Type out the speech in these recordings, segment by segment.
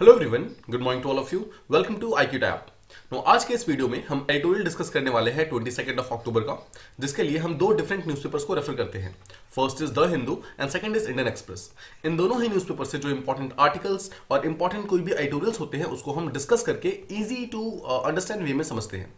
Hello everyone, good morning to all of you. Welcome to IQ tap. आज के इस video में हम एडिटोरियल डिस्कस करने वाले हैं 22 अक्टूबर का, जिसके लिए हम दो डिफरेंट न्यूज़पेपर्स को रेफर करते हैं। First is the Hindu and second is Indian Express. इन दोनों ही न्यूज़पेपर से जो इंपॉर्टेंट आर्टिकल्स और इंपॉर्टेंट कोई भी एडिटोरियल्स होते हैं उसको हम डिस्कस करके इजी टू अंडरस्टैंड वे में समझते हैं।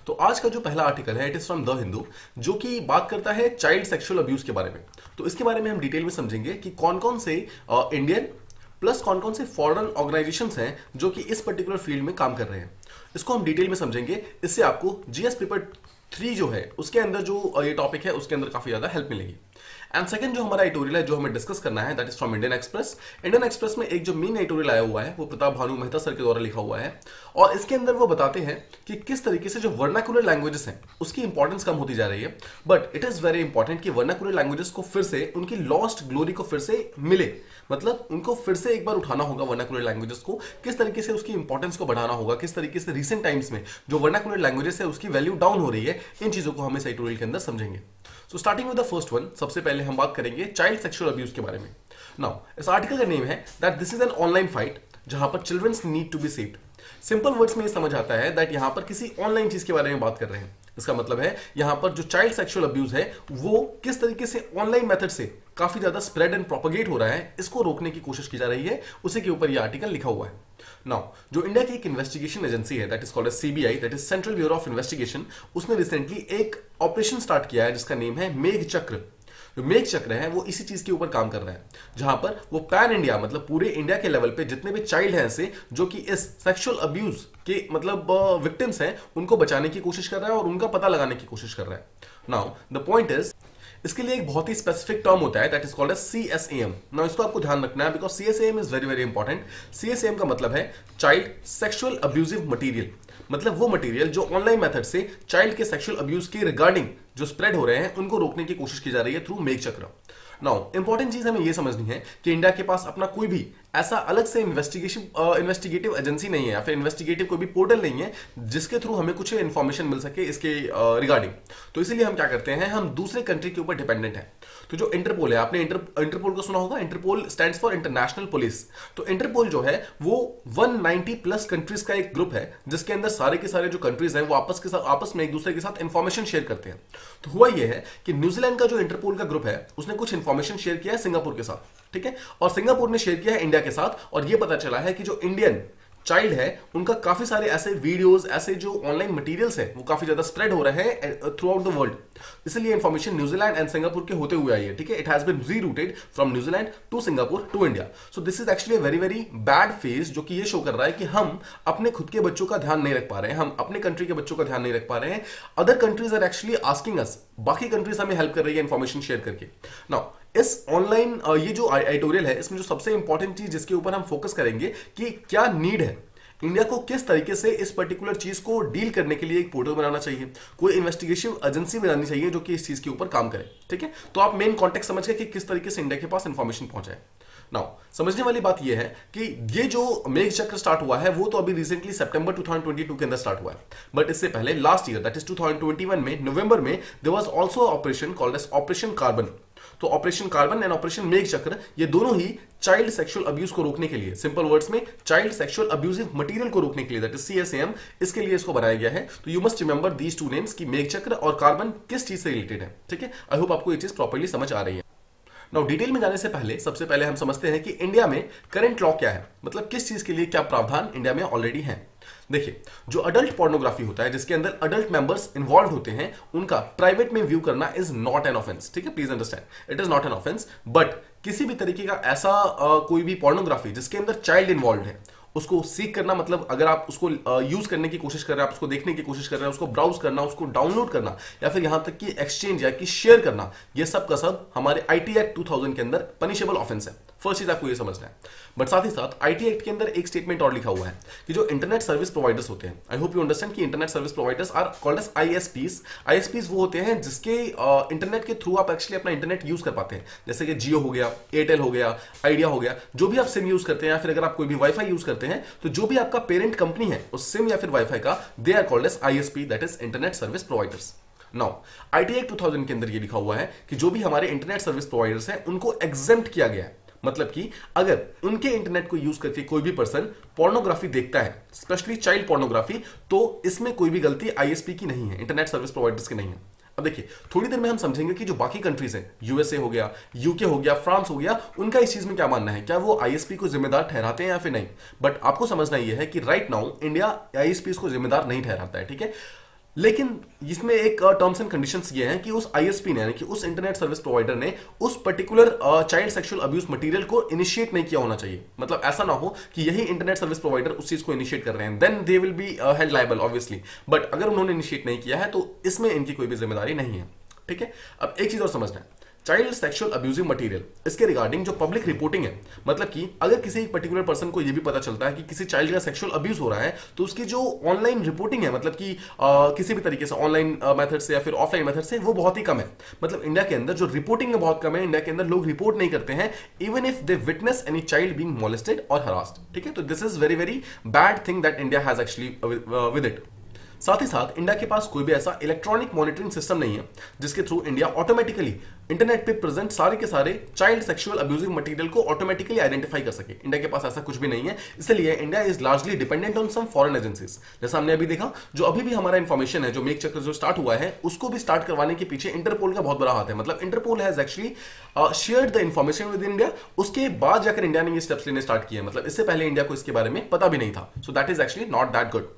तो आज का जो पहला आर्टिकल है it is from the Hindu, जो कि बात करता है चाइल्ड सेक्सुअल अब्यूज के बारे में। तो इसके बारे में हम डिटेल में समझेंगे कि कौन कौन से इंडियन प्लस कौन कौन से फॉरेन ऑर्गेनाइजेशंस हैं जो कि इस पर्टिकुलर फील्ड में काम कर रहे हैं। इसको हम डिटेल में समझेंगे। इससे आपको जीएस पेपर 3 जो है उसके अंदर जो ये टॉपिक है उसके अंदर काफी ज्यादा हेल्प मिलेगी। एंड सेकंड जो हमारा एडिटोरियल है जो हमें डिस्कस करना है that is from Indian express. Indian express में एक जो मेन एडिटोरियल आया हुआ है वो प्रताप भानु मेहता सर के द्वारा लिखा हुआ है, और इसके अंदर वो बताते हैं कि किस तरीके से जो वर्नाकुलर लैंग्वेजेस हैं उसकी इंपॉर्टेंस कम होती जा रही है। But it is very important कि वर्नाकुलर लैंग्वेजेस को फिर से उनकी लॉस्ट ग्लोरी को फिर से मिले, मतलब उनको फिर से एक बार उठाना होगा वर्नाकुलर लैंग्वेजेस को, किस तरीके से उसकी इंपॉर्टेंस को बढ़ाना होगा, किस तरीके से रिसेंट टाइम्स में जो वर्नाकुलर लैंग्वेजेस है उसकी वैल्यू डाउन हो रही है। इन चीजों को हम इस एडिटोरियल के अंदर समझेंगे। So starting with the first one, सबसे पहले हम बात करेंगे चाइल्ड सेक्सुअल अब्यूज के बारे में। नाउ इस आर्टिकल का नेम है that this is an online fight जहां पर childrens need to be saved. Simple words में ये समझ आता है दैट यहां पर किसी ऑनलाइन चीज के बारे में बात कर रहे हैं। इसका मतलब है यहां पर जो चाइल्ड सेक्सुअल अब्यूज है वो किस तरीके से ऑनलाइन मेथड से काफी ज्यादा स्प्रेड एंड प्रोपेगेट हो रहा है, इसको रोकने की कोशिश की जा रही है, उसी के ऊपर ये आर्टिकल लिखा हुआ है। नाउ जो इंडिया की एक इन्वेस्टिगेशन एजेंसी है that is called CBI, that is central bureau of investigation, उसने रिसेंटली एक ऑपरेशन स्टार्ट किया है जिसका नेम है मेघ चक्र। जो मेघ चक्र है वो इसी चीज के ऊपर काम कर रहा है, जहां पर वो पैन इंडिया मतलब पूरे इंडिया के लेवल पे जितने भी चाइल्ड हैं ऐसे जो कि इस सेक्सुअल अब्यूज के मतलब विक्टिम्स हैं उनको बचाने की कोशिश कर रहा है और उनका पता लगाने की कोशिश कर रहा है। नाउ द पॉइंट इज इसके लिए एक बहुत ही स्पेसिफिक टर्म होता है that is called as CSAM। Now इसको आपको ध्यान रखना है because CSAM is very very important. CSAM का मतलब है चाइल्ड सेक्सुअल अब्यूजिव मटेरियल, मतलब वो मटेरियल जो ऑनलाइन मेथड से चाइल्ड के सेक्सुअल अब्यूज के रिगार्डिंग जो स्प्रेड हो रहे हैं उनको रोकने की कोशिश की जा रही है थ्रू मेघ चक्र। नाउ इंपॉर्टेंट चीज हमें यह समझनी है कि इंडिया के पास अपना कोई भी ऐसा अलग से इन्वेस्टिगेटिव एजेंसी नहीं है या फिर इन्वेस्टिगेटिव कोई भी पोर्टल नहीं है जिसके थ्रू हमें कुछ इन्फॉर्मेशन मिल सके इसके रिगार्डिंग। तो इसीलिए हम क्या करते हैं, हम दूसरे कंट्री के ऊपर डिपेंडेंट हैं। तो जो इंटरपोल है, आपने इंटरपोल को सुना होगा, Interpol stands for international police. तो इंटरपोल जो है वो 190 प्लस कंट्रीज का एक ग्रुप है जिसके अंदर सारे के सारे जो कंट्रीज हैं वो आपस में एक दूसरे के साथ इंफॉर्मेशन शेयर करते हैं। तो हुआ यह है कि न्यूजीलैंड का जो इंटरपोल का ग्रुप है उसने कुछ इंफॉर्मेशन शेयर किया है सिंगापुर के साथ, ठीक है, और सिंगापुर ने शेयर किया है इंडिया के साथ, और यह पता चला है कि जो इंडियन चाइल्ड है उनका काफी सारे ऐसे वीडियोस, ऐसे जो ऑनलाइन मटेरियल्स हैं वो काफी ज्यादा स्प्रेड हो रहे हैं थ्रू आउट द वर्ल्ड। इसलिए इंफॉर्मेशन न्यूजीलैंड एंड सिंगापुर के होते हुए आई है, ठीक है। It has been rerouted from New Zealand to Singapore to India. So this is actually very very bad phase जो कि ये शो कर रहा है कि हम अपने खुद के बच्चों का ध्यान नहीं रख पा रहे हैं, हम अपने कंट्री के बच्चों का ध्यान नहीं रख पा रहे हैं। Other countries are actually asking us, बाकी कंट्रीज हमें हेल्प कर रही है इंफॉर्मेशन शेयर करके। नाउ इस ऑनलाइन ये जो एडिटोरियल है इसमें जो सबसे इंपॉर्टेंट चीज जिसके ऊपर हम फोकस करेंगे कि क्या नीड है इंडिया को, किस तरीके से इस पर्टिकुलर चीज को डील करने के लिए एक पोर्टल बनाना चाहिए, कोई इन्वेस्टिगेशन एजेंसी बनानी चाहिए जो कि इस चीज के ऊपर काम करे, ठीक है। तो आप मेन कॉन्टेक्स्ट समझ गए कि किस तरीके से इंडिया के पास इंफॉर्मेशन पहुंचाए। नाउ समझने वाली बात यह है कि ये जो मेघ चक्र स्टार्ट हुआ है वो तो अभी रिसेंटली सितंबर 2022 के अंदर स्टार्ट हुआ है, बट इससे पहले लास्ट ईयर दैट इज 2021 में नवंबर में there was also operation called as operation carbon. तो operation carbon and operation Megh Chakra ये दोनों ही चाइल्ड सेक्सुअल अब्यूज को रोकने के लिए, सिंपल वर्ड्स में चाइल्ड सेक्सुअल अब्यूजिव मटेरियल को रोकने के लिए दैट इज CSAM, इसके लिए इसको बनाया गया है। तो you must remember these two names कि मेघ चक्र और कार्बन किस चीज से रिलेटेड है, ठीक है। आई होप आपको ये चीज प्रॉपर्ली समझ आ रही है। नाउ डिटेल में जाने से पहले सबसे पहले हम समझते हैं कि इंडिया में करंट लॉ क्या है, मतलब किस चीज के लिए क्या प्रावधान इंडिया में ऑलरेडी है। देखिए, जो अडल्ट पोर्नोग्राफी होता है जिसके अंदर अडल्ट मेंबर्स इन्वॉल्व होते हैं उनका प्राइवेट में व्यू करना इज नॉट एन ऑफेंस, ठीक है, please understand it is not an offence. But किसी भी तरीके का ऐसा कोई भी पोर्नोग्राफी जिसके अंदर चाइल्ड इन्वॉल्व है उसको सीख करना, मतलब अगर आप उसको यूज करने की कोशिश कर रहे हैं, आप उसको देखने की कोशिश कर रहे हैं, उसको ब्राउज करना, उसको डाउनलोड करना या फिर यहां तक कि एक्सचेंज या कि शेयर करना, ये सब का सब हमारे IT एक्ट 2000 के अंदर पनिशेबल ऑफेंस है। फर्स्ट चीज आपको ये समझना है। बट साथ ही साथ IT एक्ट के अंदर एक स्टेटमेंट और लिखा हुआ है कि जो इंटरनेट सर्विस प्रोवाइडर्स होते हैं, आई होप यू अंडरस्टैंड कि internet service providers are called as ISPs। ISPs वो होते हैं जिसके इंटरनेट के थ्रू आप एक्चुअली अपना इंटरनेट यूज कर पाते हैं, जैसे कि जियो हो गया, एयरटेल हो गया, आइडिया हो गया, जो भी आप सिम यूज करते हैं या फिर अगर आप कोई भी वाईफाई यूज करते हैं तो जो भी आपका पेरेंट कंपनी है उस सिम या फिर वाईफाई का, they are called as ISP, that is internet service providers. Now IT act 2000 के अंदर ये लिखा हुआ है कि जो भी हमारे इंटरनेट सर्विस प्रोवाइडर्स हैं उनको एग्जेम्प्ट किया गया है, मतलब कि अगर उनके इंटरनेट को यूज करके कोई भी पर्सन पोर्नोग्राफी देखता है, स्पेशली चाइल्ड पोर्नोग्राफी, तो इसमें कोई भी गलती आईएसपी की नहीं है, इंटरनेट सर्विस प्रोवाइडर्स की नहीं है। अब देखिए थोड़ी देर में हम समझेंगे कि जो बाकी कंट्रीज हैं, यूएसए हो गया, यूके हो गया, फ्रांस हो गया, उनका इस चीज में क्या मानना है, क्या वो आईएसपी को जिम्मेदार ठहराते हैं या फिर नहीं। बट आपको समझना यह है कि राइट नाउ इंडिया आईएसपी को जिम्मेदार नहीं ठहराता है, ठीक है। लेकिन इसमें एक टर्म्स एंड कंडीशंस ये हैं कि उस आईएसपी ने, यानी कि उस इंटरनेट सर्विस प्रोवाइडर ने उस particular child sexual abuse material को इनिशिएट नहीं किया होना चाहिए। मतलब ऐसा ना हो कि यही इंटरनेट सर्विस प्रोवाइडर उस चीज को इनिशिएट कर रहे हैं, then they will be held liable obviously. But अगर उन्होंने इनिशिएट नहीं किया है तो इसमें इनकी कोई भी जिम्मेदारी नहीं है, ठीक है। अब एक चीज और समझना है, चाइल्ड सेक्सुअल अब्यूजिव मटेरियल, इसके रिगार्डिंग जो पब्लिक रिपोर्टिंग है, मतलब कि अगर किसी एक पर्टिकुलर पर्सन को यह भी पता चलता है कि किसी चाइल्ड का सेक्सुअल अब्यूज हो रहा है, तो उसकी जो ऑनलाइन रिपोर्टिंग है, मतलब कि किसी भी तरीके से ऑनलाइन मेथड से या फिर ऑफलाइन मेथड से, वो बहुत ही कम है। मतलब इंडिया के अंदर जो रिपोर्टिंग है बहुत कम है, इंडिया के अंदर लोग रिपोर्ट नहीं करते हैं even if they witness any child being molested और हरास्ड, ठीक है। तो this is very very bad thing that India has actually with it. साथ ही साथ इंडिया के पास कोई भी ऐसा इलेक्ट्रॉनिक मॉनिटरिंग सिस्टम नहीं है जिसके थ्रू इंडिया ऑटोमेटिकली इंटरनेट पे प्रेजेंट सारे के सारे चाइल्ड सेक्सुअल अब्यूजिव मटेरियल को ऑटोमेटिकली आइडेंटिफाई कर सके। इंडिया के पास ऐसा कुछ भी नहीं है, इसलिए India is largely dependent on some foreign agencies. जैसा हमने अभी देखा, जो अभी भी हमारा इंफॉर्मेशन है, जो मेक चक्र जो स्टार्ट हुआ है, उसको भी स्टार्ट करवाने के पीछे इंटरपोल का बहुत बड़ा हाथ है। मतलब Interpol has actually shared the information with India, उसके बाद जाकर इंडिया ने ये स्टेप्स लेने स्टार्ट किए। मतलब इससे पहले इंडिया को इसके बारे में पता भी नहीं था। So that is actually not that good.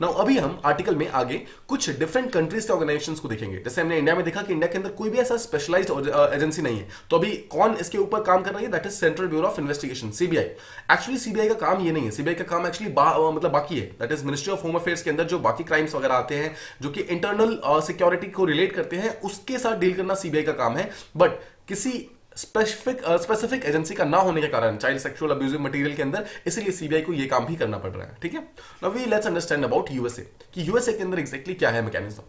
Now अभी हम आर्टिकल में आगे कुछ डिफरेंट कंट्रीज के ऑर्गेनाइजेशंस को देखेंगे। जैसे हमने इंडिया में देखा कि इंडिया के अंदर कोई भी ऐसा स्पेशलाइज्ड एजेंसी नहीं है, तो अभी कौन इसके ऊपर काम कर रही है, that is central bureau of investigation, CBI. Actually CBI का काम ये नहीं है, सीबीआई का काम एक्चुअली मतलब बाकी है, that is ministry of home affairs के अंदर जो बाकी क्राइम्स वगैरह आते हैं, जो कि इंटरनल सिक्योरिटी को रिलेट करते हैं, उसके साथ डील करना सीबीआई का काम है। बट किसी स्पेसिफिक एजेंसी का ना होने के कारण चाइल्ड सेक्सुअल अब्यूजिव मटेरियल के अंदर, इसलिए सीबीआई को ये काम भी करना पड़ रहा है, ठीक है। Now we let's understand about USA, कि यूएसए के अंदर एग्जैक्टली क्या है मैकेनिज्म।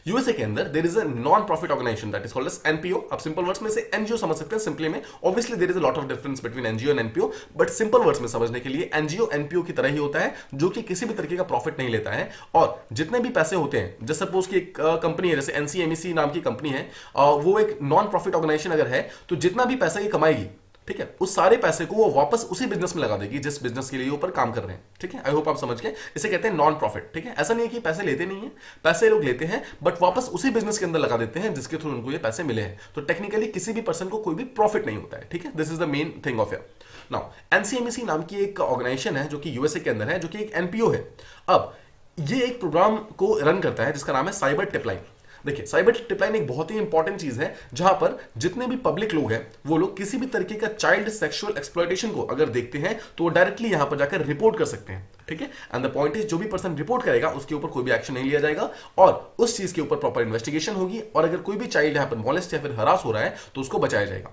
यूएसए के अंदर there is a non profit organisation that is called as NPO. आप सिंपल वर्ड्स में से एनजीओ समझ सकते हैं सिंपली में, obviously there is a lot of difference between NGO and NPO, but simple words में समझने के लिए एनजीओ एनपीओ की तरह ही होता है, जो कि किसी भी तरीके का प्रॉफिट नहीं लेता है। और जितने भी पैसे होते हैं, जैसे सपोज की एक कंपनी है, जैसे एनसीएमईसी नाम की कंपनी है, वो एक नॉन प्रॉफिट ऑर्गेनाइजेशन अगर है, तो जितना भी पैसा ये कमाएगी, ठीक है, उस सारे पैसे को वो वापस उसी बिजनेस में लगा देगी जिस बिजनेस के लिए ऊपर काम कर रहे हैं, ठीक है। आई होप आप समझ गए, इसे कहते हैं नॉन प्रॉफिट, ठीक है। ऐसा नहीं है कि पैसे लेते नहीं है, पैसे लोग लेते हैं बट वापस उसी बिजनेस के अंदर लगा देते हैं जिसके थ्रू उनको ये पैसे मिले हैं। तो टेक्निकली किसी भी पर्सन को कोई भी प्रॉफिट नहीं होता है, ठीक है। This is the main thing of it. Now NCMEC नाम की एक ऑर्गेनाइजेशन है जो कि यूएसए के अंदर है, जो कि एक एनपीओ है। अब ये एक प्रोग्राम को रन करता है जिसका नाम है साइबर टिपलाइन। देखिए, साइबर टिपलाइन एक बहुत ही इंपॉर्टेंट चीज है, जहां पर जितने भी पब्लिक लोग हैं, वो लोग किसी भी तरीके का चाइल्ड सेक्सुअल एक्सप्लॉयटेशन को अगर देखते हैं तो वो डायरेक्टली यहां पर जाकर रिपोर्ट कर सकते हैं, ठीक है। एंड द पॉइंट इज, जो भी पर्सन रिपोर्ट करेगा उसके ऊपर कोई भी एक्शन नहीं लिया जाएगा और उस चीज के ऊपर प्रॉपर इन्वेस्टिगेशन होगी, और अगर कोई भी चाइल्ड यहां पर मॉलेस्ट या फिर हरास हो रहा है तो उसको बचाया जाएगा।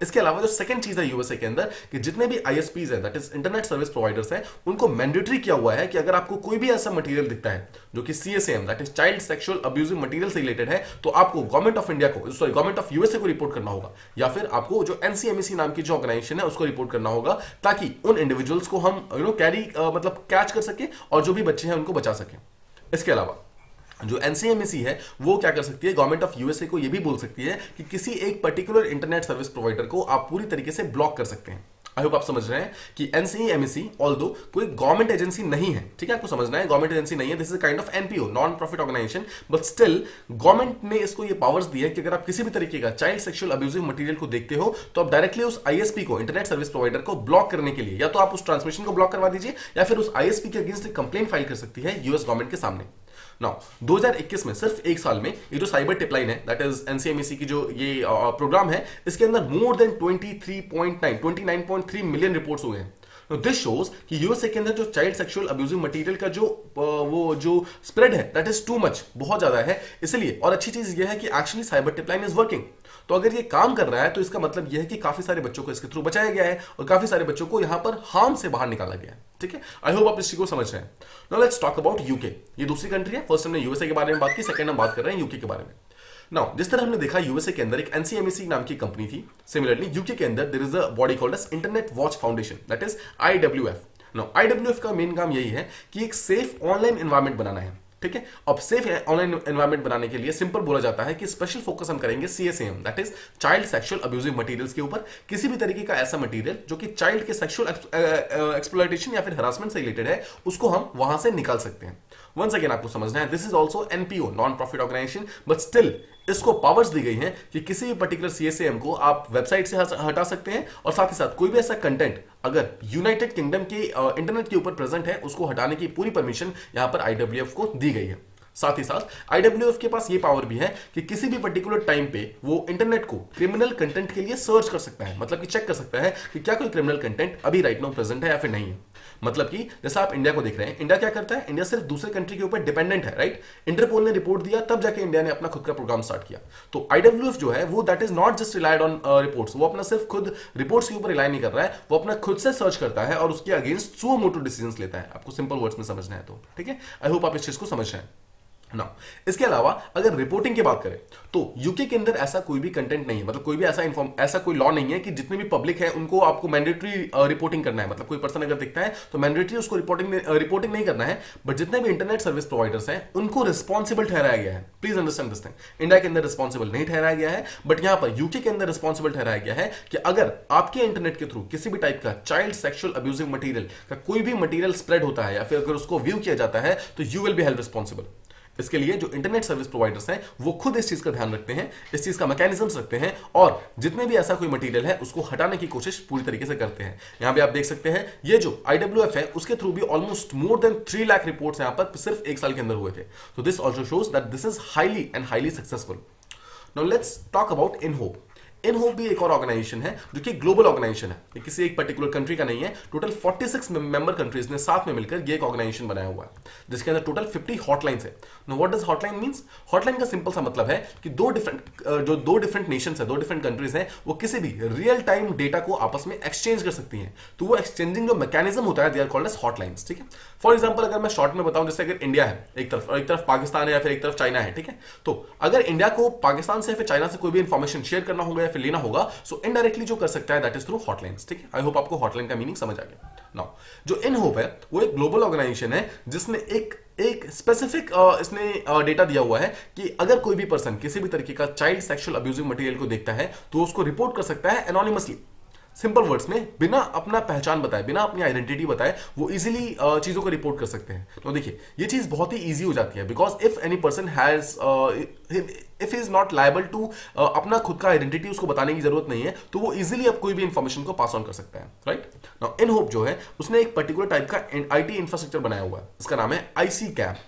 इसके अलावा जो सेकंड चीज है यूएसए के अंदर, कि जितने भी आईएसपीज हैं, that is internet service providers हैं, उनको मैंडेटरी किया हुआ है कि अगर आपको कोई भी ऐसा मटेरियल दिखता है जो कि CSM, that is child sexual abusive material से रिलेटेड है, तो आपको गवर्नमेंट ऑफ इंडिया को, सॉरी गवर्नमेंट ऑफ यूएसए को रिपोर्ट करना होगा, या फिर आपको जो एनसीएमईसी नाम की जो ऑर्गेनाइजेशन है उसको रिपोर्ट करना होगा, ताकि उन इंडिविजुअल्स को हम कैरी मतलब कैच कर सके और जो भी बच्चे हैं उनको बचा सके। इसके अलावा जो एनसीएमईसी है वो क्या कर सकती है, गवर्नमेंट ऑफ यूएसए को ये भी बोल सकती है कि किसी एक पर्टिकुलर इंटरनेट सर्विस प्रोवाइडर को आप पूरी तरीके से ब्लॉक कर सकते हैं। आई होप आप समझ रहे हैं कि एनसीएमईसी ऑल्दो कोई गवर्नमेंट एजेंसी नहीं है, ठीक है, आपको समझना है, गवर्नमेंट एजेंसी नहीं है, this is kind of NPO, non profit organisation, but still government ने इसको ये पावर्स दी है कि अगर आप किसी भी तरीके का चाइल्ड सेक्सुअल अब्यूजिव मटेरियल को देखते हो तो आप डायरेक्टली उस आईएसपी को, इंटरनेट सर्विस प्रोवाइडर को ब्लॉक करने के लिए या तो आप उस ट्रांसमिशन को ब्लॉक करवा दीजिए, या फिर उस आईएसपी के अगेंस्ट कंप्लेंट फाइल कर सकती है यूएस गवर्नमेंट के सामने। नाउ 2021 में, सिर्फ एक साल में, ये जो साइबर टिपलाइन है, दैट इज एनसीएमईसी की जो ये प्रोग्राम है, इसके अंदर मोर देन 29.3 मिलियन रिपोर्ट्स हुए हैं। दिस शोज कि यूएसए के अंदर जो चाइल्ड सेक्सुअल अब्यूजिव मटेरियल का जो स्प्रेड है, दैट इज टू मच, बहुत ज्यादा है। इसलिए, और अच्छी चीज यह है कि actually cyber tipline is working. तो अगर ये काम कर रहा है तो इसका मतलब यह है कि काफी सारे बच्चों को इसके थ्रू बचाया गया है और काफी सारे बच्चों को यहां पर हार्म से बाहर निकाला गया है, ठीक है। आई होप आप इस चीज को समझ रहे हैं। Now let's talk about UK. ये दूसरी कंट्री है, फर्स्ट हमने यूएसए के बारे में बात की, सेकंड हम बात कर रहे हैं यूके के बारे में। नाउ जिस तरह हमने देखा यूएसए के अंदर एक एनसीएमईसी नाम की कंपनी थी, सिमिलरली यूके के अंदर there is a body called as internet watch foundation, that is IWF. Now IWF का मेन काम यही है कि एक सेफ ऑनलाइन एनवायरनमेंट बनाना है। ठीक है। अब सेफ ऑनलाइन एनवायरनमेंट बनाने के लिए सिंपल बोला जाता है कि स्पेशल फोकस हम करेंगे CSAM, that is child sexual abusive materials के ऊपर। किसी भी तरीके का ऐसा मटेरियल जो कि चाइल्ड के सेक्सुअल एक्सप्लॉयटेशन या फिर हरासमेंट से रिलेटेड है, उसको हम वहां से निकाल सकते हैं। वंस अगेन आपको समझना है, this is also NPO, non profit organisation, but still इसको पावर्स दी गई हैं कि किसी भी पर्टिकुलर CSAM को आप वेबसाइट से हटा सकते हैं, और साथ ही साथ कोई भी ऐसा कंटेंट अगर यूनाइटेड किंगडम के इंटरनेट के ऊपर प्रेजेंट है, उसको हटाने की पूरी परमिशन यहां पर IWF को दी गई है। साथ ही साथ IWF के पास ये पावर भी है कि किसी भी पर्टिकुलर टाइम पे वो इंटरनेट को क्रिमिनल कंटेंट के लिए सर्च कर सकता है, मतलब कि चेक कर सकता है कि क्या कोई क्रिमिनल कंटेंट अभी राइट नाउ प्रेजेंट है या फिर नहीं है। मतलब कि जैसा आप इंडिया को देख रहे हैं, इंडिया क्या करता है, इंडिया सिर्फ दूसरे कंट्री के ऊपर डिपेंडेंट है, राइट। इंटरपोल ने रिपोर्ट दिया तब जाके इंडिया ने अपना खुद का प्रोग्राम स्टार्ट किया। तो IWF जो है वो that is not just relied on reports, वो अपना सिर्फ खुद रिपोर्ट्स के ऊपर रिलाई नहीं कर रहा है, वो अपना खुद से सर्च करता है और उसके अगेंस्ट सुओ मोटो डिसीजंस लेता है। आपको सिंपल वर्ड्स में समझना है तो ठीक है। आई होप आप इस चीज को समझ रहे हैं ना। इसके अलावा अगर रिपोर्टिंग की बात करें तो यूके के अंदर ऐसा कोई भी कंटेंट नहीं है, मतलब कोई भी ऐसा कोई लॉ नहीं है कि जितने भी पब्लिक है उनको आपको मैंडेटरी रिपोर्टिंग करना है। मतलब कोई पर्सन अगर दिखता है तो मैंडेटरी उसको रिपोर्टिंग नहीं करना है, बट जितने भी इंटरनेट सर्विस प्रोवाइडर्स हैं उनको रिस्पॉन्सिबल ठहराया गया है। Please understand this thing, India के अंदर रिस्पॉन्सिबल नहीं ठहराया गया है, बट यहां पर यूके के अंदर रिस्पॉन्सिबल ठहराया गया है कि अगर आपके इंटरनेट के थ्रू किसी भी टाइप का चाइल्ड सेक्सुअल अब्यूजिव मटेरियल का कोई भी मटेरियल स्प्रेड होता है या फिर अगर उसको व्यू किया जाता है तो you will be held responsible. इसके लिए जो इंटरनेट सर्विस प्रोवाइडर्स हैं वो खुद इस चीज का ध्यान रखते हैं, इस चीज का मैकेनिज्म्स रखते हैं, और जितने भी ऐसा कोई मटेरियल है उसको हटाने की कोशिश पूरी तरीके से करते हैं। यहां पे आप देख सकते हैं ये जो IWF है उसके थ्रू भी almost more than 3 lakh reports यहां पर सिर्फ एक साल के अंदर हुए थे। तो this also shows that this is highly successful. Now let's talk about INHOPE. INHOPE भी एक और ऑर्गेनाइजेशन है जो कि ग्लोबल ऑर्गेनाइजेशन है, ये किसी एक पर्टिकुलर कंट्री का नहीं है। टोटल 46 मेंबर कंट्रीज ने साथ में मिलकर ये एक ऑर्गेनाइजेशन बनाया हुआ है, जिसके अंदर टोटल 50 हॉटलाइंस है। Now what does hotline means? Hotline का सिंपल सा मतलब है कि दो डिफरेंट नेशंस है, दो डिफरेंट कंट्रीज हैं, वो किसी भी रियल टाइम डेटा को आपस में एक्सचेंज कर सकती हैं। तो वो एक्सचेंजिंग जो मैकेनिज्म होता है, दे आर कॉल्ड एज हॉटलाइंस, ठीक है। फॉर एग्जांपल अगर मैं शॉर्ट में बताऊं, जैसे अगर इंडिया है एक तरफ पाकिस्तान है या फिर एक तरफ चाइना है, ठीक है। तो अगर इंडिया को पाकिस्तान से या फिर चाइना से कोई भी इंफॉर्मेशन शेयर करना होगा या फिर लेना होगा, सो इनडायरेक्टली जो कर सकता है दैट इज थ्रू हॉटलाइंस, ठीक है। आई होप आपको हॉटलाइन का मीनिंग समझ आ गया। नाउ जो इनहोप है वो एक ग्लोबल ऑर्गेनाइजेशन है जिसने एक स्पेसिफिक इसने डेटा दिया हुआ है कि अगर कोई भी पर्सन किसी भी तरीके का चाइल्ड सेक्सुअल अब्यूजिव मटेरियल को देखता है तो उसको रिपोर्ट कर सकता है एनोनिमसली। सिंपल वर्ड्स में, बिना अपना पहचान बताए, बिना अपनी आइडेंटिटी बताए, वो इजीली चीजों को रिपोर्ट कर सकते हैं। तो देखिए ये चीज बहुत ही इजी हो जाती है, because if any person has if is not liable to, अपना खुद का आइडेंटिटी उसको बताने की जरूरत नहीं है, तो वो इजीली अब कोई भी इंफॉर्मेशन को पास ऑन कर सकता है, राइट। नाउ इनहोप जो है उसने एक पर्टिकुलर टाइप का IT इंफ्रास्ट्रक्चर बनाया हुआ है, इसका नाम है ICCAM।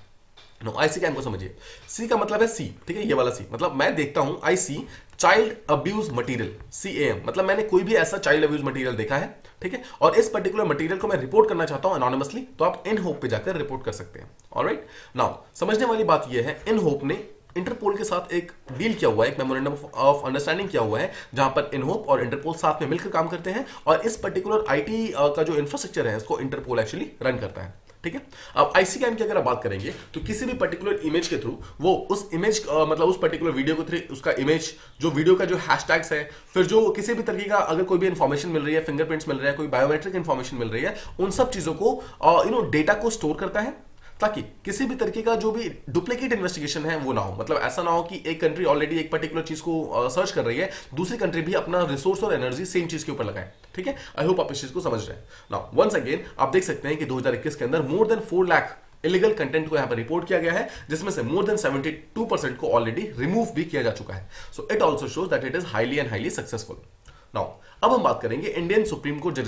नो ICCAM को समझिए, C का मतलब है सी, ठीक है, ये वाला C, मतलब मैं देखता हूं IC child abuse material, CAM, मतलब मैंने कोई भी ऐसा चाइल्ड अब्यूज मटेरियल देखा है, ठीक है, और इस पर्टिकुलर मटेरियल को मैं रिपोर्ट करना चाहता हूं एनोनिमसली, तो आप इनहोप पे जाकर रिपोर्ट कर सकते हैं। ऑलराइट, नाउ समझने वाली बात यह है, इनहोप ने इंटरपोल के साथ एक डील किया हुआ है, एक मेमोरेंडम ऑफ अंडरस्टैंडिंग किया हुआ है, जहां पर इनहोप और इंटरपोल साथ में मिलकर काम करते हैं, और इस पर्टिकुलर IT का जो इंफ्रास्ट्रक्चर है इसको इंटरपोल एक्चुअली रन करता है, ठीक है। अब ICCAM की अगर आप बात करेंगे तो किसी भी पर्टिकुलर इमेज के थ्रू वो उस इमेज मतलब उस पर्टिकुलर वीडियो के थ्रू उसका इमेज, जो वीडियो का जो हैशटैग्स है, फिर जो किसी भी तरीके का अगर कोई भी इंफॉर्मेशन मिल रही है, फिंगरप्रिंट्स मिल रहा है, कोई बायोमेट्रिक इंफॉर्मेशन मिल रही है, उन सब चीजों को डेटा को स्टोर करता है, ताकि किसी भी तरीके का जो भी डुप्लीकेट इन्वेस्टिगेशन है वो ना हो। मतलब ऐसा ना हो कि एक कंट्री ऑलरेडी एक पर्टिकुलर चीज को सर्च कर रही है, दूसरी कंट्री भी अपना रिसोर्स और एनर्जी सेम चीज के ऊपर लगाए, ठीक है। आई होप आप इस चीज को समझ रहे हैं। नाउ वंस अगेन आप देख सकते हैं कि 2021 के अंदर more than 4 lakh illegal content को यहां पर रिपोर्ट किया गया है, जिसमें से मोर देन 72% को ऑलरेडी रिमूव भी किया जा चुका है। So it also shows that it is highly successful. Now अब हम बात करेंगे इंडियन सुप्रीम कोर्ट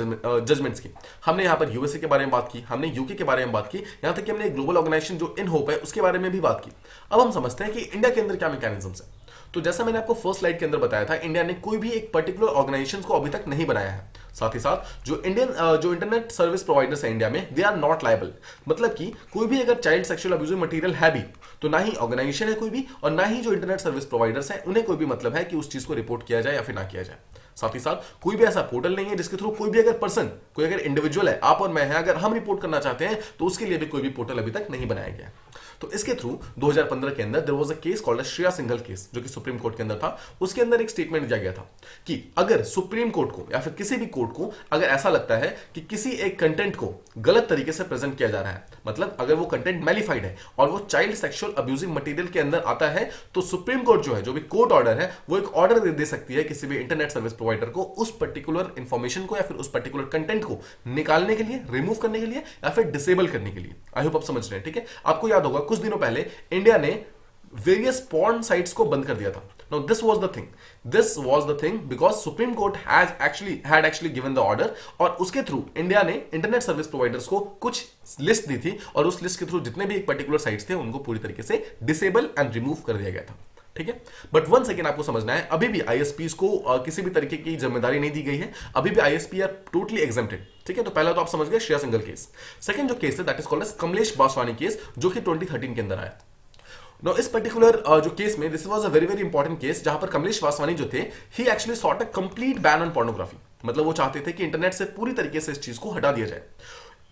जजमेंट्स की। हमने यहां पर यूएसए के बारे में बात की, हमने यूके के बारे में बात की, यहां तक कि हमने ग्लोबल ऑर्गेनाइजेशन जो इनहोप है उसके बारे में भी बात की। अब हम समझते हैं कि इंडिया के अंदर क्या मैकेनिज्म्स है। तो जैसा मैंने आपको फर्स्ट स्लाइड के अंदर बताया था, इंडिया ने कोई भी एक पर्टिकुलर ऑर्गेनाइजेशन को अभी तक नहीं बनाया है। साथ ही साथ जो इंटरनेट सर्विस प्रोवाइडर्स है इंडिया में, दे आर नॉट लायबल, मतलब कि कोई भी अगर चाइल्ड सेक्सुअल अब्यूजिव मटेरियल है भी, तो ना ही ऑर्गेनाइजेशन है कोई भी, और ना ही जो इंटरनेट सर्विस प्रोवाइडर्स हैं उन्हें कोई भी मतलब है कि उस चीज को रिपोर्ट किया जाए या फिर ना किया जाए। साथ ही साथ कोई भी ऐसा पोर्टल नहीं है जिसके थ्रू कोई भी अगर पर्सन, कोई अगर इंडिविजुअल है, आप और मैं है, अगर हम रिपोर्ट करना चाहते हैं तो उसके लिए भी कोई भी पोर्टल अभी तक नहीं बनाया गया। तो इसके थ्रू 2015 के अंदर there was a case called Shreya Singhal case, जो कि सुप्रीम कोर्ट के अंदर था। उसके अंदर एक स्टेटमेंट दिया गया था कि अगर सुप्रीम कोर्ट को या फिर किसी भी कोर्ट को अगर ऐसा लगता है कि किसी एक कंटेंट को गलत तरीके से प्रेजेंट किया जा रहा है, मतलब अगर वो कंटेंट मैलिफाइड है और वो चाइल्ड सेक्सुअल अब्यूजिंग मटेरियल के अंदर आता है तो सुप्रीम कोर्ट जो है, जो भी कोर्ट ऑर्डर है, वो एक ऑर्डर दे सकती है किसी भी इंटरनेट सर्विस प्रोवाइडर को उस पर्टिकुलर इंफॉर्मेशन को या फिर उस पर्टिकुलर कंटेंट को निकालने के लिए, रिमूव करने के लिए या फिर डिसेबल करने के लिए। आई होप आप समझ रहे हैं, ठीक है। आपको याद होगा कुछ दिनों पहले इंडिया ने वेरियस पॉर्न साइट्स को बंद कर दिया था। Now this was the thing because Supreme Court had actually given the order और उसके थ्रू इंडिया ने इंटरनेट सर्विस प्रोवाइडर्स को कुछ लिस्ट दी थी और उस लिस्ट के थ्रू जितने भी एक पर्टिकुलर साइट्स थे उनको पूरी तरीके से डिसेबल एंड रिमूव कर दिया गया था, ठीक है। बट वन सेकेंड आपको समझना है, अभी भी आईएसपीज को किसी भी तरीके की जिम्मेदारी नहीं दी गई है, अभी भी आईएसपी आर टोटली एग्जेम्प्टेड, ठीक है। तो पहला तो आप समझ गए श्रेया सिंघल केस। सेकंड जो केस है that is called as Kamlesh Vaswani case, जो कि 2013 के अंदर आया। Now, इस पर्टिकुलर जो केस में this was a very very important case, जहां पर कमलेश वासवानी जो थे he actually sought a complete ban on pornography. मतलब वो चाहते थे कि इंटरनेट से पूरी तरीके से इस चीज को हटा दिया जाए।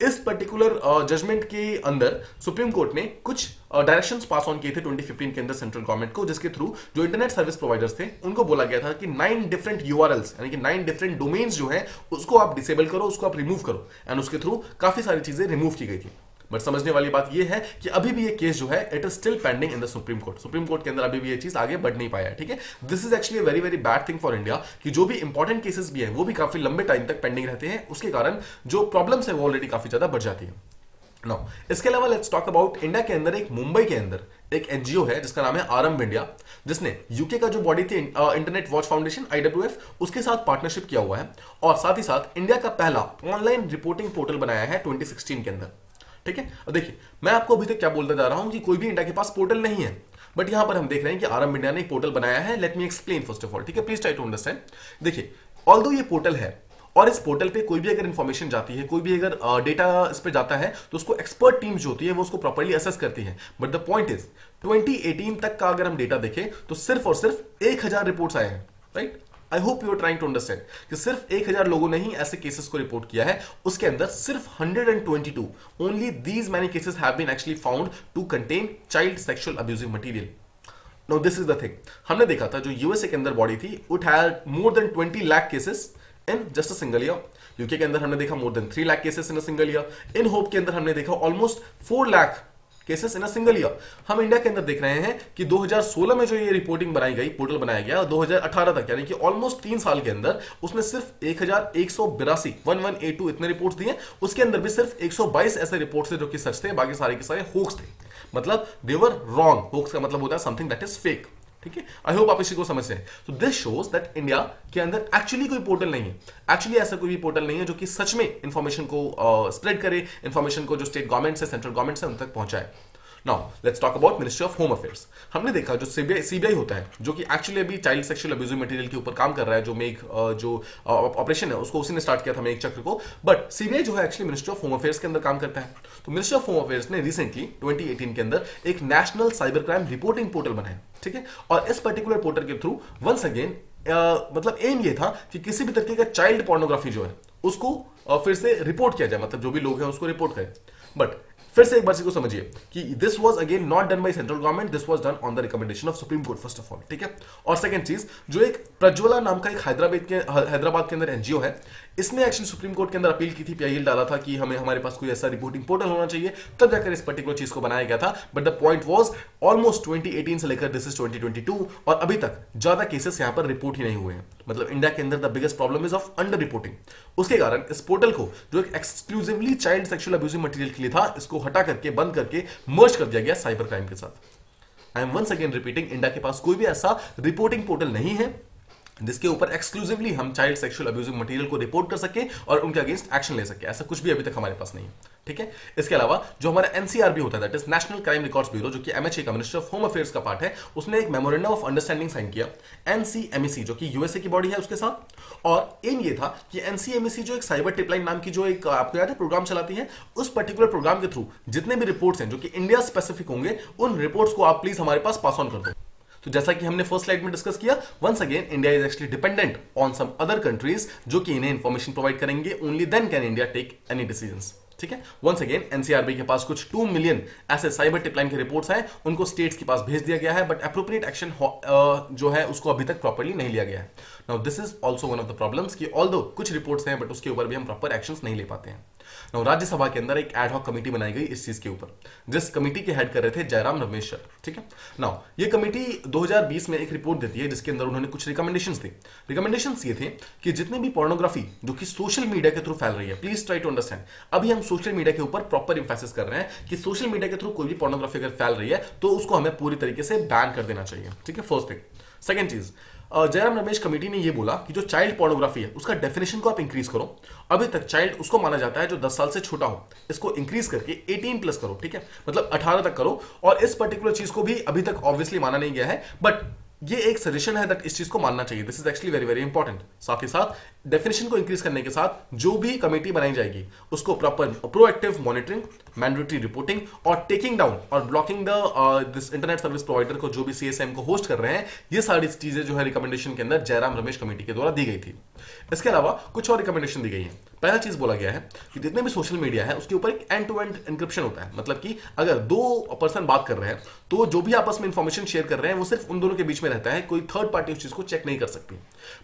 इस पर्टिकुलर जजमेंट के अंदर सुप्रीम कोर्ट ने कुछ डायरेक्शंस पास ऑन किए थे 2015 के अंदर सेंट्रल गवर्नमेंट को, जिसके थ्रू जो इंटरनेट सर्विस प्रोवाइडर्स थे उनको बोला गया था कि 9 डिफरेंट यूआरएल्स यानी कि 9 डिफरेंट डोमेन्स जो है उसको आप डिसेबल करो, उसको आप रिमूव करो, एंड उसके थ्रू काफी सारी चीजें रिमूव की गई थी। बट समझने वाली बात यह है कि अभी भी ये केस जो है it is still pending in the supreme court. Supreme court के अंदर अभी भी ये चीज आगे बढ़ नहीं पाया है, ठीक है। This is actually very very bad thing for India कि जो भी इंपॉर्टेंट केसेस भी है वो भी काफी लंबे टाइम तक पेंडिंग रहते हैं, उसके कारण जो प्रॉब्लम्स है वो ऑलरेडी काफी ज्यादा बढ़ जाती है। नो, इसके अलावा लेट्स टॉक अबाउट इंडिया के अंदर एक मुंबई के अंदर एक एनजीओ है जिसका नाम है आरंभ इंडिया, जिसने यूके का जो बॉडी थी इंटरनेट वॉच फाउंडेशन IWF उसके साथ पार्टनरशिप किया हुआ है और साथ ही साथ इंडिया का पहला ऑनलाइन रिपोर्टिंग पोर्टल बनाया है 2016 के अंदर, ठीक है। अब देखिए मैं आपको अभी तक क्या बोलता जा रहा हूं कि कोई भी इंडिया के पास पोर्टल नहीं है, बट यहां पर हम देख रहे हैं कि आरंभ इंडिया ने एक पोर्टल बनाया है। Let me explain first of all, ठीक है, प्लीज ट्राई टू अंडरस्टैंड। देखिए ऑल्दो ये पोर्टल है और इस पोर्टल पे कोई भी अगर इंफॉर्मेशन जाती है, कोई भी अगर डेटा इस पे जाता है तो उसको एक्सपर्ट टीम जो होती है वो उसको प्रॉपर्ली असेस करती है। बट द पॉइंट इज 2018 तक का अगर हम डेटा देखें तो सिर्फ और सिर्फ 1000 रिपोर्ट्स आए हैं, right. I hope you are trying to understand कि सिर्फ 1000 लोगों ने ही ऐसे केसेस को रिपोर्ट किया है, उसके अंदर सिर्फ 122 only these many cases have been actually found to contain child sexual abusive material. Now this is the thing, हमने देखा था जो यूएसए के अंदर बॉडी थी it had more than 20 lakh cases in just a single year. UK के अंदर हमने देखा more than 3 lakh cases in a single year. इन होप के अंदर हमने देखा almost 4 lakh cases in a single year. हम इंडिया के अंदर देख रहे हैं कि 2016 में जो ये रिपोर्टिंग बनाई गई, पोर्टल बनाया गया, 2018 तक यानी कि ऑलमोस्ट 3 साल के अंदर उसने सिर्फ 1182 इतने रिपोर्ट्स दिए। उसके अंदर भी सिर्फ 122 ऐसे रिपोर्ट्स थे जो कि सच थे, बाकी सारे के सारे होक्स थे। मतलब दे वर रॉन्ग। होक्स का मतलब होता है समथिंग दैट इज फेक, ठीक है। आई होप आप इसी को समझ रहे हैं। तो दिस शोज दैट इंडिया के अंदर एक्चुअली कोई पोर्टल नहीं है, एक्चुअली ऐसा कोई भी पोर्टल नहीं है जो कि सच में इंफॉर्मेशन को स्प्रेड करे, इंफॉर्मेशन को जो स्टेट गवर्नमेंट से, सेंट्रल गवर्नमेंट से उन तक पहुंचाए। Now let's talk about ministry of home affairs. हमने देखा जो सीबीआई होता है जो कि एक्चुअली अभी चाइल्ड सेक्सुअल अब्यूजिव मटेरियल के ऊपर काम कर रहा है, जो मेक जो ऑपरेशन है उसको उसी ने स्टार्ट किया था, मेक चक्र को। बट सीबीआई जो है actually ministry of home affairs के अंदर काम करता है। तो मिनिस्ट्री ऑफ होम अफेयर्स ने रिसेंटली 2018 के अंदर एक national cyber crime reporting portal बनाया, ठीक है। और इस पर्टिकुलर पोर्टल के थ्रू वंस अगेन मतलब एम ये था कि किसी भी तरीके का चाइल्ड पोर्नोग्राफी जो है उसको फिर से रिपोर्ट किया जाए, मतलब जो भी लोग हैं उसको रिपोर्ट करें। बट फिर से एक बार को समझिए कि this was again not done by central government, this was done on the recommendation of supreme court first of all, ठीक है। और सेकंड चीज, जो एक प्रज्वला नाम का एक हैदराबाद के अंदर एनजीओ है, इसने एक्चुअली सुप्रीम कोर्ट के अंदर अपील की थी, पीआईएल डाला था कि हमारे पास कोई ऐसा रिपोर्टिंग पोर्टल होना चाहिए, तब जाकर इस पर्टिकुलर चीज को बनाया गया था। But the point was almost 2018 से लेकर दिस इज 2022 और अभी तक ज्यादा केसेस यहां पर रिपोर्ट ही नहीं हुए हैं। मतलब इंडिया के अंदर the biggest problem is of under reporting. उसके कारण इस पोर्टल को जो एक exclusively child sexual abusive material के लिए था, इसको हटा करके बंद करके मर्ज कर दिया गया साइबर क्राइम के साथ। I am once again repeating, India के पास कोई भी ऐसा रिपोर्टिंग पोर्टल नहीं है जिसके ऊपर एक्सक्लूसिवली हम चाइल्ड सेक्सुअल अब्यूजिव मटेरियल को रिपोर्ट कर सके और उनके अगेंस्ट एक्शन ले सके। ऐसा कुछ भी अभी तक हमारे पास नहीं है, ठीक है। इसके अलावा जो हमारा एनसीआरबी होता है, that is national crime records bureau, जो कि एमएचए का मिनिस्ट्री ऑफ होम अफेयर्स का पार्ट है, उसने एक मेमोरेंडम ऑफ अंडरस्टैंडिंग साइन किया एनसीएमईसी, जो कि यूएसए की बॉडी है, उसके साथ। और एम ये था कि एनसीएमईसी जो एक साइबर टिपलाइन नाम की जो एक आपको याद है प्रोग्राम चलाती है, उस पर्टिकुलर प्रोग्राम के थ्रू जितने भी रिपोर्ट्स हैं जो कि इंडिया स्पेसिफिक होंगे, उन रिपोर्ट्स को आप प्लीज हमारे पास पास ऑन कर दो। तो जैसा कि हमने फर्स्ट स्लाइड में डिस्कस किया, once again India is actually dependent on some other countries जो कि इन्हें इंफॉर्मेशन प्रोवाइड करेंगे, only then can India take any decisions, ठीक है। वंस अगेन एनसीआरबी के पास कुछ 2 मिलियन ऐसे साइबर टिपलाइन के रिपोर्ट्स हैं, उनको स्टेट्स के पास भेज दिया गया है, बट एप्रोप्रिएट एक्शन जो है उसको अभी तक प्रॉपर्ली नहीं लिया गया है। Now this is also one of the problems कि ऑल्दो कुछ रिपोर्ट्स हैं बट उसके ऊपर भी हम प्रॉपर एक्शंस नहीं ले पाते हैं। Now, राज्यसभा के अंदर एक एडहॉक कमेटी बनाई गई इस चीज के ऊपर, जिस कमेटी के हेड कर रहे थे जयराम रमेश सर। ठीक है, नाउ ये कमेटी 2020 में एक रिपोर्ट देती है जिसके अंदर उन्होंने कुछ रिकमेंडेशंस दी। रिकमेंडेशंस ये थे कि जितने भी पोर्नोग्राफी जो कि सोशल मीडिया के थ्रू फैल रही है, प्लीज ट्राई टू अंडरस्टैंड, अभी हम सोशल मीडिया के ऊपर प्रॉपर इंफेसिस कर रहे हैं कि सोशल मीडिया के थ्रू कोई भी पोर्नोग्राफी अगर फैल रही है तो उसको हमें पूरी तरीके से बैन कर देना चाहिए। ठीक है, फर्स्ट थिंग। सेकंड चीज, जयराम रमेश कमेटी ने यह बोला कि जो चाइल्ड पोर्नोग्राफी है उसका डेफिनेशन को आप इंक्रीज करो। अभी तक चाइल्ड उसको माना जाता है जो 10 साल से छोटा हो, इसको इंक्रीज करके 18 प्लस करो। ठीक है, मतलब 18 तक करो। और इस पर्टिकुलर चीज को भी अभी तक ऑब्वियसली माना नहीं गया है, बट ये एक सजेशन है दैट इस चीज को मानना चाहिए। This is actually very very important. साथ ही साथ डेफिनेशन को इंक्रीज करने के साथ जो भी कमेटी बनाई जाएगी उसको proper proactive monitoring, mandatory reporting और टेकिंग डाउन और blocking this internet service provider को जो भी सीएसएम को होस्ट कर रहे हैं, ये सारी चीजें जो है रिकमेंडेशन के अंदर जयराम रमेश कमेटी के द्वारा दी गई थी। इसके अलावा कुछ और रिकमेंडेशन दी गई है। पहला चीज बोला गया है कि जितने भी सोशल मीडिया है उसके ऊपर एक एंड टू एंड एन्क्रिप्शन होता है, मतलब कि अगर दो पर्सन बात कर रहे हैं तो जो भी आपस में इंफॉर्मेशन शेयर कर रहे हैं वो सिर्फ उन दोनों के बीच में रहता है, कोई थर्ड पार्टी उस चीज को चेक नहीं कर सकती।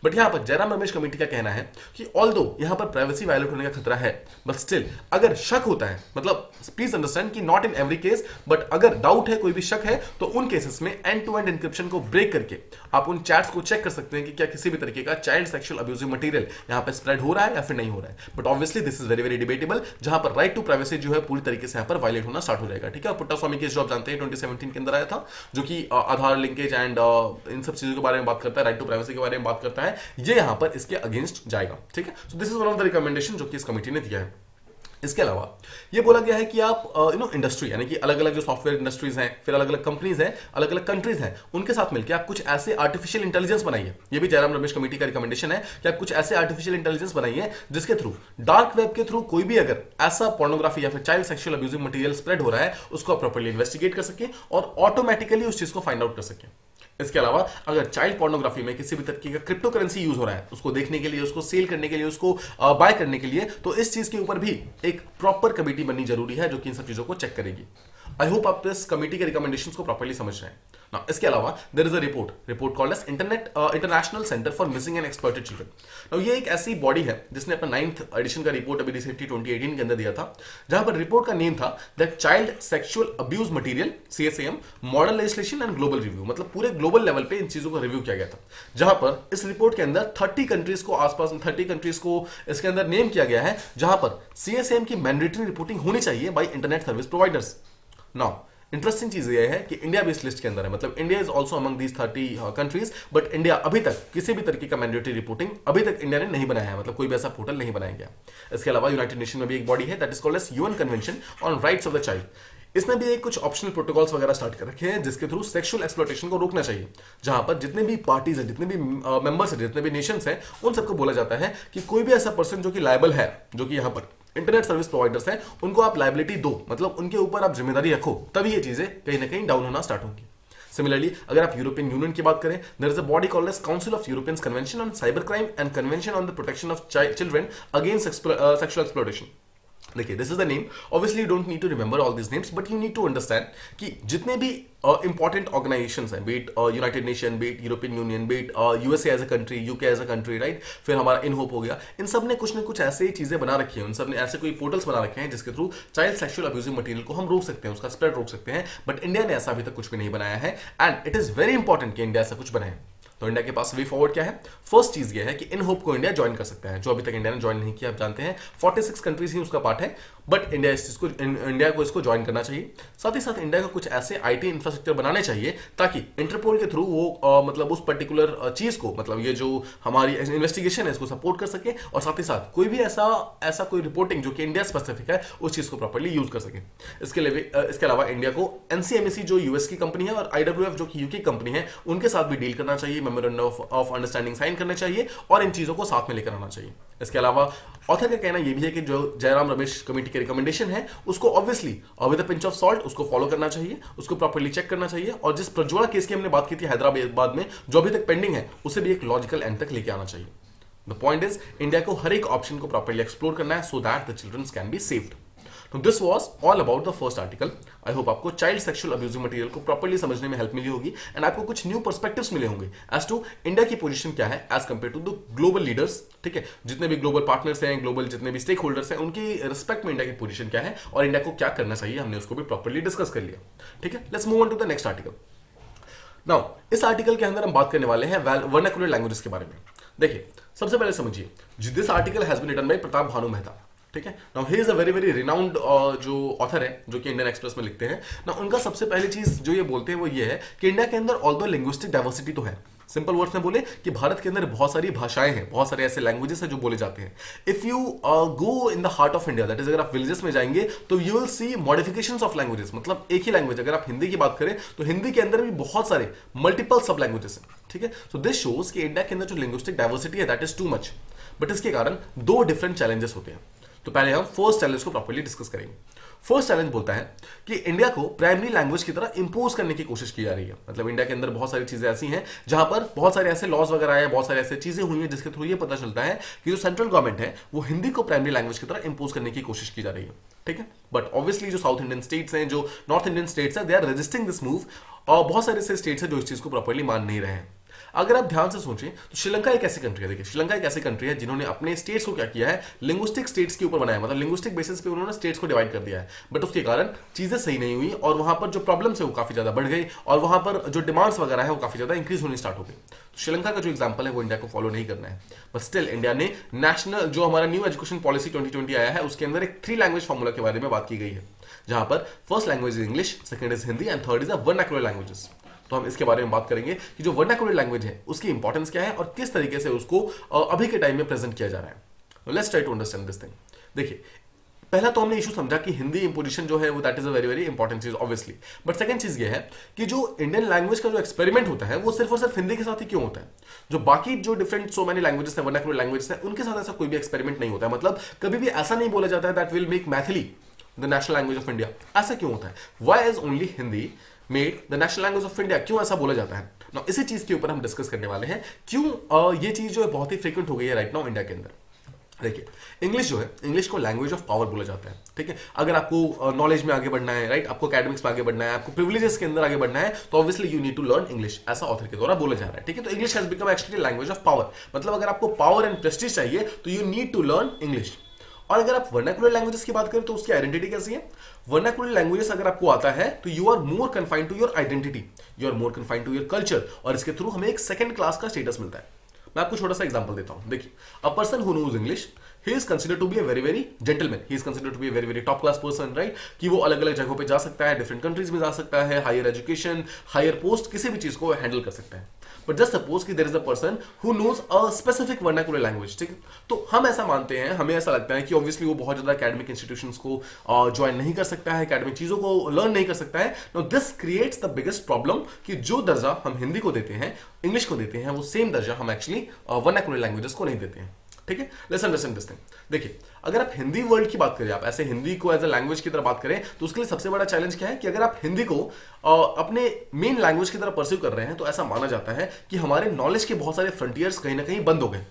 बट यहां पर जयराम रमेश कमेटी का कहना है कि ऑल्दो यहां पर प्राइवेसी वायलेट होने का खतरा है, बट स्टिल अगर शक होता है, मतलब प्लीज अंडरस्टैंड कि not in every case, but अगर डाउट है, कोई भी शक है, तो उन केसेस में एंड टू एंड एन्क्रिप्शन को ब्रेक करके आप उन चैट्स को चेक कर सकते हैं कि क्या किसी भी तरीके का चाइल्ड सेक्सुअल अब्यूजिव मटेरियल यहां पे स्प्रेड हो रहा है या फिर नहीं हो रहा है। But obviously this is very very debatable, जहां पर राइट टू प्राइवेसी जो है पूरी तरीके से यहां पर वायलेट होना स्टार्ट हो जाएगा। ठीक है, पुट्टा स्वामी केस जो आप जानते हैं 2017 के अंदर आया था, जो कि आधार लिंकेज एंड इन सब चीजों के बारे में बात करता है, राइट टू प्राइवेसी के बारे में बात करता है, ये यहां पर इसके अगेंस्ट जाएगा। ठीक है, सो this is one of the recommendation जो कि इस कमेटी ने दिया है। इसके अलावा ये बोला गया है कि आप इंडस्ट्री यानी कि अलग अलग जो सॉफ्टवेयर इंडस्ट्रीज हैं, फिर अलग अलग कंपनीज हैं, अलग अलग कंट्रीज हैं, उनके साथ मिलकर आप कुछ ऐसे आर्टिफिशियल इंटेलिजेंस बनाइए। ये भी जयराम रमेश कमेटी का रिकमेंडेशन है कि आप कुछ ऐसे आर्टिफिशियल इंटेलिजेंस बनाइए जिसके थ्रू डार्क वेब के थ्रू कोई भी अगर ऐसा पोर्नोग्राफी या फिर child sexual abusive material spread हो रहा है उसको आप प्रॉपर्ली इन्वेस्टिगेट कर सके और ऑटोमेटिकली उस चीज को फाइंड आउट कर सके। इसके अलावा अगर चाइल्ड पोर्नोग्राफी में किसी भी तरीके का क्रिप्टो करेंसी यूज हो रहा है, उसको देखने के लिए, उसको सेल करने के लिए, उसको बाय करने के लिए, तो इस चीज के ऊपर भी एक प्रॉपर कमेटी बननी जरूरी है जो कि इन सब चीजों को चेक करेगी। आई होप आप इस कमेटी के रिकमेंडेशंस को प्रॉपर्ली समझ रहे हैं। Now, इसके अलावा there is a report called as international centre for missing and exploited children. Now ये एक ऐसी बॉडी है जिसने अपना 9th एडिशन का रिपोर्ट अभी रिसेंटली 2018 के अंदर दिया था, जहां पर रिपोर्ट का नेम था that child sexual abuse material CSAM model legislation and global review, मतलब पूरे ग्लोबल लेवल पे इन चीजों को रिव्यू किया गया था, जहां पर इस रिपोर्ट के अंदर 30 कंट्रीज को आसपास 30 कंट्रीज को इसके अंदर नेम किया गया है जहां पर CSAM की मैंडेटरी रिपोर्टिंग होनी चाहिए by internet service providers. Now interesting चीज ये है कि इंडिया भी इस लिस्ट के अंदर है, मतलब India is also among these 30 countries, but India अभी तक किसी भी तरीके का मैंडेटरी रिपोर्टिंग अभी तक इंडिया ने नहीं बनाया है, मतलब कोई भी ऐसा पोर्टल नहीं बनाया गया। इसके अलावा यूनाइटेड नेशन में भी एक बॉडी है that is called as UN convention on rights of the child. इसने भी एक कुछ ऑप्शनल प्रोटोकॉल्स वगैरह स्टार्ट कर रखे हैं जिसके थ्रू सेक्सुअल एक्सप्लॉयटेशन को रोकना चाहिए, जहां पर जितने भी पार्टीज हैं, जितने भी मेंबर्स हैं, जितने भी नेशंस हैं, उन सबको बोला जाता है कि कोई भी ऐसा पर्सन जो कि लायबल है, जो कि यहां पर इंटरनेट सर्विस प्रोवाइडर्स हैं, उनको आप लायबिलिटी दो, मतलब उनके ऊपर आप जिम्मेदारी रखो, तभी ये चीजें कहीं ना कहीं डाउन होना स्टार्ट होंगी। सिमिलरली अगर आप यूरोपियन यूनियन की बात करें, there is a body called as council of Europeans convention on cyber crime and convention on the protection of children against sexual exploitation. देखिए, this is the name, obviously you don't need to remember all this names, but you need to understand कि जितने भी important organisations हैं, be it United Nation, be it European Union, be it USA as a country, UK as a country, right, फिर हमारा इनहोप हो गया, इन सब ने कुछ ना कुछ ऐसे चीजें बना रखी हैं, उन सब ने ऐसे कोई पोर्टल्स बना रखे हैं जिसके through child sexual abusive material को हम रोक सकते हैं, उसका स्प्रेड रोक सकते हैं, बट इंडिया ने ऐसा अभी तक कुछ भी नहीं बनाया है and it is very important कि इंडिया ऐसा कुछ बनाए। तो इंडिया के पास वे फॉरवर्ड क्या है? फर्स्ट चीज ये है कि इनहोप को इंडिया ज्वाइन कर सकता है, जो अभी तक इंडिया ने ज्वाइन नहीं किया। आप जानते हैं 46 कंट्रीज ही उसका पार्ट है, बट इंडिया को इसको ज्वाइन करना चाहिए। साथ ही साथ इंडिया को कुछ ऐसे IT इंफ्रास्ट्रक्चर बनाने चाहिए ताकि इंटरपोल के थ्रू वो मतलब उस पर्टिकुलर चीज को, मतलब ये जो हमारी इन्वेस्टिगेशन है इसको सपोर्ट कर सके, और साथ ही साथ कोई भी ऐसा कोई रिपोर्टिंग जो कि इंडिया स्पेसिफिक है उस चीज को प्रॉपर्ली यूज कर सके। इसके अलावा इंडिया को NCMEC जो US की कंपनी है और IWF जो कि UK कंपनी है उनके साथ भी डील करना चाहिए, मेमोरेंडम ऑफ अंडरस्टैंडिंग साइन करने चाहिए और इन चीजों को साथ में लेकर आना चाहिए। इसके अलावा ऑथर का कहना यह भी है कि जो जयराम रमेश कमेटी के रिकमेंडेशन है उसको obviously with a pinch of salt उसको फॉलो करना चाहिए, उसको प्रॉपर्ली चेक करना चाहिए, और जिस प्रज्वला केस की हमने बात की थी हैदराबाद में जो अभी तक पेंडिंग है उसे भी एक लॉजिकल एंड तक लेके आना चाहिए। द पॉइंट इज इंडिया को हर एक ऑप्शन को प्रॉपर्ली एक्सप्लोर करना है so that the children can be saved. तो this was all about the first article. I hope आपको चाइल्ड सेक्सुअल अब्यूजिव मटेरियल को प्रॉपर्ली समझने में हेल्प मिली होगी एंड आपको कुछ न्यू पर्सपेक्टिव्स मिले होंगे एज टू इंडिया की पोजीशन क्या है as compare to the global leaders. ठीक है, जितने भी ग्लोबल पार्टनर्स हैं, ग्लोबल जितने भी स्टेक होल्डर्स हैं, उनकी रिस्पेक्ट में इंडिया की पोजीशन क्या है और इंडिया को क्या करना चाहिए, हमने उसको भी प्रॉपर्ली डिस्कस कर लिया। ठीक है, let's move on to the next article. Now इस आर्टिकल के अंदर हम बात करने वाले हैं वर्नाकुलर लैंग्वेजेस के बारे में। देखिए, सबसे पहले समझिए, this article has been written by Pratap Bhanu Mehta. ठीक है, now he is a very very renowned जो ऑथर है, जो कि इंडियन एक्सप्रेस में लिखते हैं ना। उनका सबसे पहली चीज जो ये बोलते हैं वो ये है कि इंडिया के अंदर ऑल्दो लिंग्विस्टिक डाइवर्सिटी तो है, सिंपल वर्ड्स में बोले कि भारत के अंदर बहुत सारी भाषाएं हैं, बहुत सारे ऐसे लैंग्वेजेस हैं जो बोले जाते हैं। If you go in the heart of India, that is अगर आप विलेजेस में जाएंगे तो you will see modifications of languages. मतलब एक ही लैंग्वेज, अगर आप हिंदी की बात करें तो हिंदी के अंदर भी बहुत सारे मल्टीपल सब लैंग्वेजेस हैं। ठीक है, सो दिस शोज कि इंडिया के अंदर जो लिंग्विस्टिक डाइवर्सिटी है that is too much, but इसके कारण दो डिफरेंट चैलेंजेस होते हैं। तो पहले हम फर्स्ट चैलेंज को प्रॉपर्ली डिस्कस करेंगे। फर्स्ट चैलेंज बोलता है कि इंडिया को प्राइमरी लैंग्वेज की तरह इंपोज करने की कोशिश की जा रही है। मतलब इंडिया के अंदर बहुत सारी चीजें ऐसी हैं जहां पर बहुत सारे ऐसे लॉज वगैरह आए, बहुत सारी ऐसी चीजें हुई हैं जिसके थ्रू ये पता चलता है कि जो सेंट्रल गवर्नमेंट है वो हिंदी को प्राइमरी लैंग्वेज की तरह इंपोज करने की कोशिश की जा रही है। ठीक है, बट ऑब्वियसली जो साउथ इंडियन स्टेट्स हैं, जो नॉर्थ इंडियन स्टेट्स हैं, they are resisting this move और बहुत सारे ऐसे स्टेट्स हैं जो इस चीज को प्रॉपर्ली मान नहीं रहे हैं। अगर आप ध्यान से सोचें तो श्रीलंका एक ऐसी कंट्री है, देखिए श्रीलंका एक ऐसी कंट्री है जिन्होंने अपने स्टेट्स को क्या किया है, लिंग्विस्टिक स्टेट्स के ऊपर बनाया, मतलब लिंग्विस्टिक बेसिस पे उन्होंने स्टेट्स को डिवाइड कर दिया है। बट उसके कारण चीजें सही नहीं हुई और वहां पर जो प्रॉब्लम्स है वो काफी ज्यादा बढ़ गई और वहां पर जो डिमांड्स वगैरह है वो काफी ज्यादा इंक्रीज होनी स्टार्ट हो गई। तो श्रीलंका का जो एग्जांपल है वो इंडिया को फॉलो नहीं करना है, बट स्टिल इंडिया ने नेशनल जो हमारा न्यू एजुकेशन पॉलिसी 2020 आया है उसके अंदर एक 3 लैंग्वेज फॉर्मूला के बारे में बात की गई है, जहां पर first language is English, second is Hindi and third is a vernacular languages. तो हम इसके बारे में बात करेंगे कि जो वर्नाकुलर लैंग्वेज है उसकी इंपॉर्टेंस क्या है और किस तरीके से उसको अभी के टाइम में प्रेजेंट किया जा रहा है। Let's try to understand this thing. देखिए, पहला तो हमने इशू समझा कि हिंदी इंपोजिशन जो है वो that is a very very important चीज ऑब्वियसली, बट सेकंड चीज ये है कि जो इंडियन लैंग्वेज का जो एक्सपेरिमेंट होता है वो सिर्फ और सिर्फ हिंदी के साथ ही क्यों होता है। जो बाकी जो डिफरेंट सो मेनी लैंग्वेजेस है, वर्नाकुलर लैंग्वेजेस है, उनके साथ ऐसा कोई भी एक्सपेरिमेंट नहीं होता है। मतलब कभी भी ऐसा नहीं बोला जाता है that will make Maithili the national language of India. ऐसा क्यों होता है? Why is only Hindi made the national language of India? क्यों ऐसा बोला जाता है? नाउ इसी चीज के ऊपर हम डिस्कस करने वाले हैं, क्यों ये चीज जो है बहुत ही फ्रीक्वेंट हो गई है राइट नाउ इंडिया के अंदर। देखिए, इंग्लिश जो है, इंग्लिश को लैंग्वेज ऑफ पावर बोला जाता है। ठीक है, अगर आपको नॉलेज में आगे बढ़ना है, राइट, आपको एकेडमिक्स में आगे बढ़ना है, आपको प्रिविलेजेस के अंदर आगे बढ़ना है, तो obviously you need to learn English, ऐसा ऑथर के द्वारा बोला जा रहा है। ठीक है, तो English has become actually language of power. मतलब अगर आपको पावर एंड प्रेस्टीज चाहिए तो you need to learn English. और अगर आप वर्नाकुलर लैंग्वेजेस की बात करें तो उसकी आइडेंटिटी कैसी है? वर्नाकुलर लैंग्वेजेस अगर आपको आता है तो you are more confined to your identity, you are more confined to your culture, और इसके थ्रू हमें एक सेकंड क्लास का स्टेटस मिलता है। मैं आपको छोटा सा एग्जांपल देता हूं। देखिए, a person who knows English, he is considered to be a very very gentleman, he is considered to be a very very top class person, right? कि वो अलग अलग जगहों पे जा सकता है, डिफरेंट कंट्रीज में जा सकता है, हायर एजुकेशन, हायर पोस्ट, किसी भी चीज को हैंडल कर सकता है। बट जस्ट सपोज कि there is a person who knows a specific vernacular language. ठीक है, तो हम ऐसा मानते हैं, हमें ऐसा लगता है कि ऑब्वियसली वो बहुत ज्यादा एकेडमिक इंस्टीट्यूशंस को ज्वाइन नहीं कर सकता है, एकेडमिक चीजों को लर्न नहीं कर सकता है। Now this creates the biggest problem कि जो दर्जा हम हिंदी को देते हैं, इंग्लिश को देते हैं, वो सेम दर्जा हम एक्चुअली वर्नाकुलर लैंग्वेजेस को नहीं देते हैं। ठीक है, लेट्स अंडरस्टैंड दिस थिंग। देखिए, अगर आप हिंदी वर्ल्ड की बात करें, आप ऐसे हिंदी को एज अ लैंग्वेज की तरह बात करें, तो उसके लिए सबसे बड़ा चैलेंज क्या है कि अगर आप हिंदी को अपने मेन लैंग्वेज की तरह परस्यू कर रहे हैं तो ऐसा माना जाता है कि हमारे नॉलेज के बहुत सारे फ्रंटियर्स कहीं ना कहीं बंद हो गए।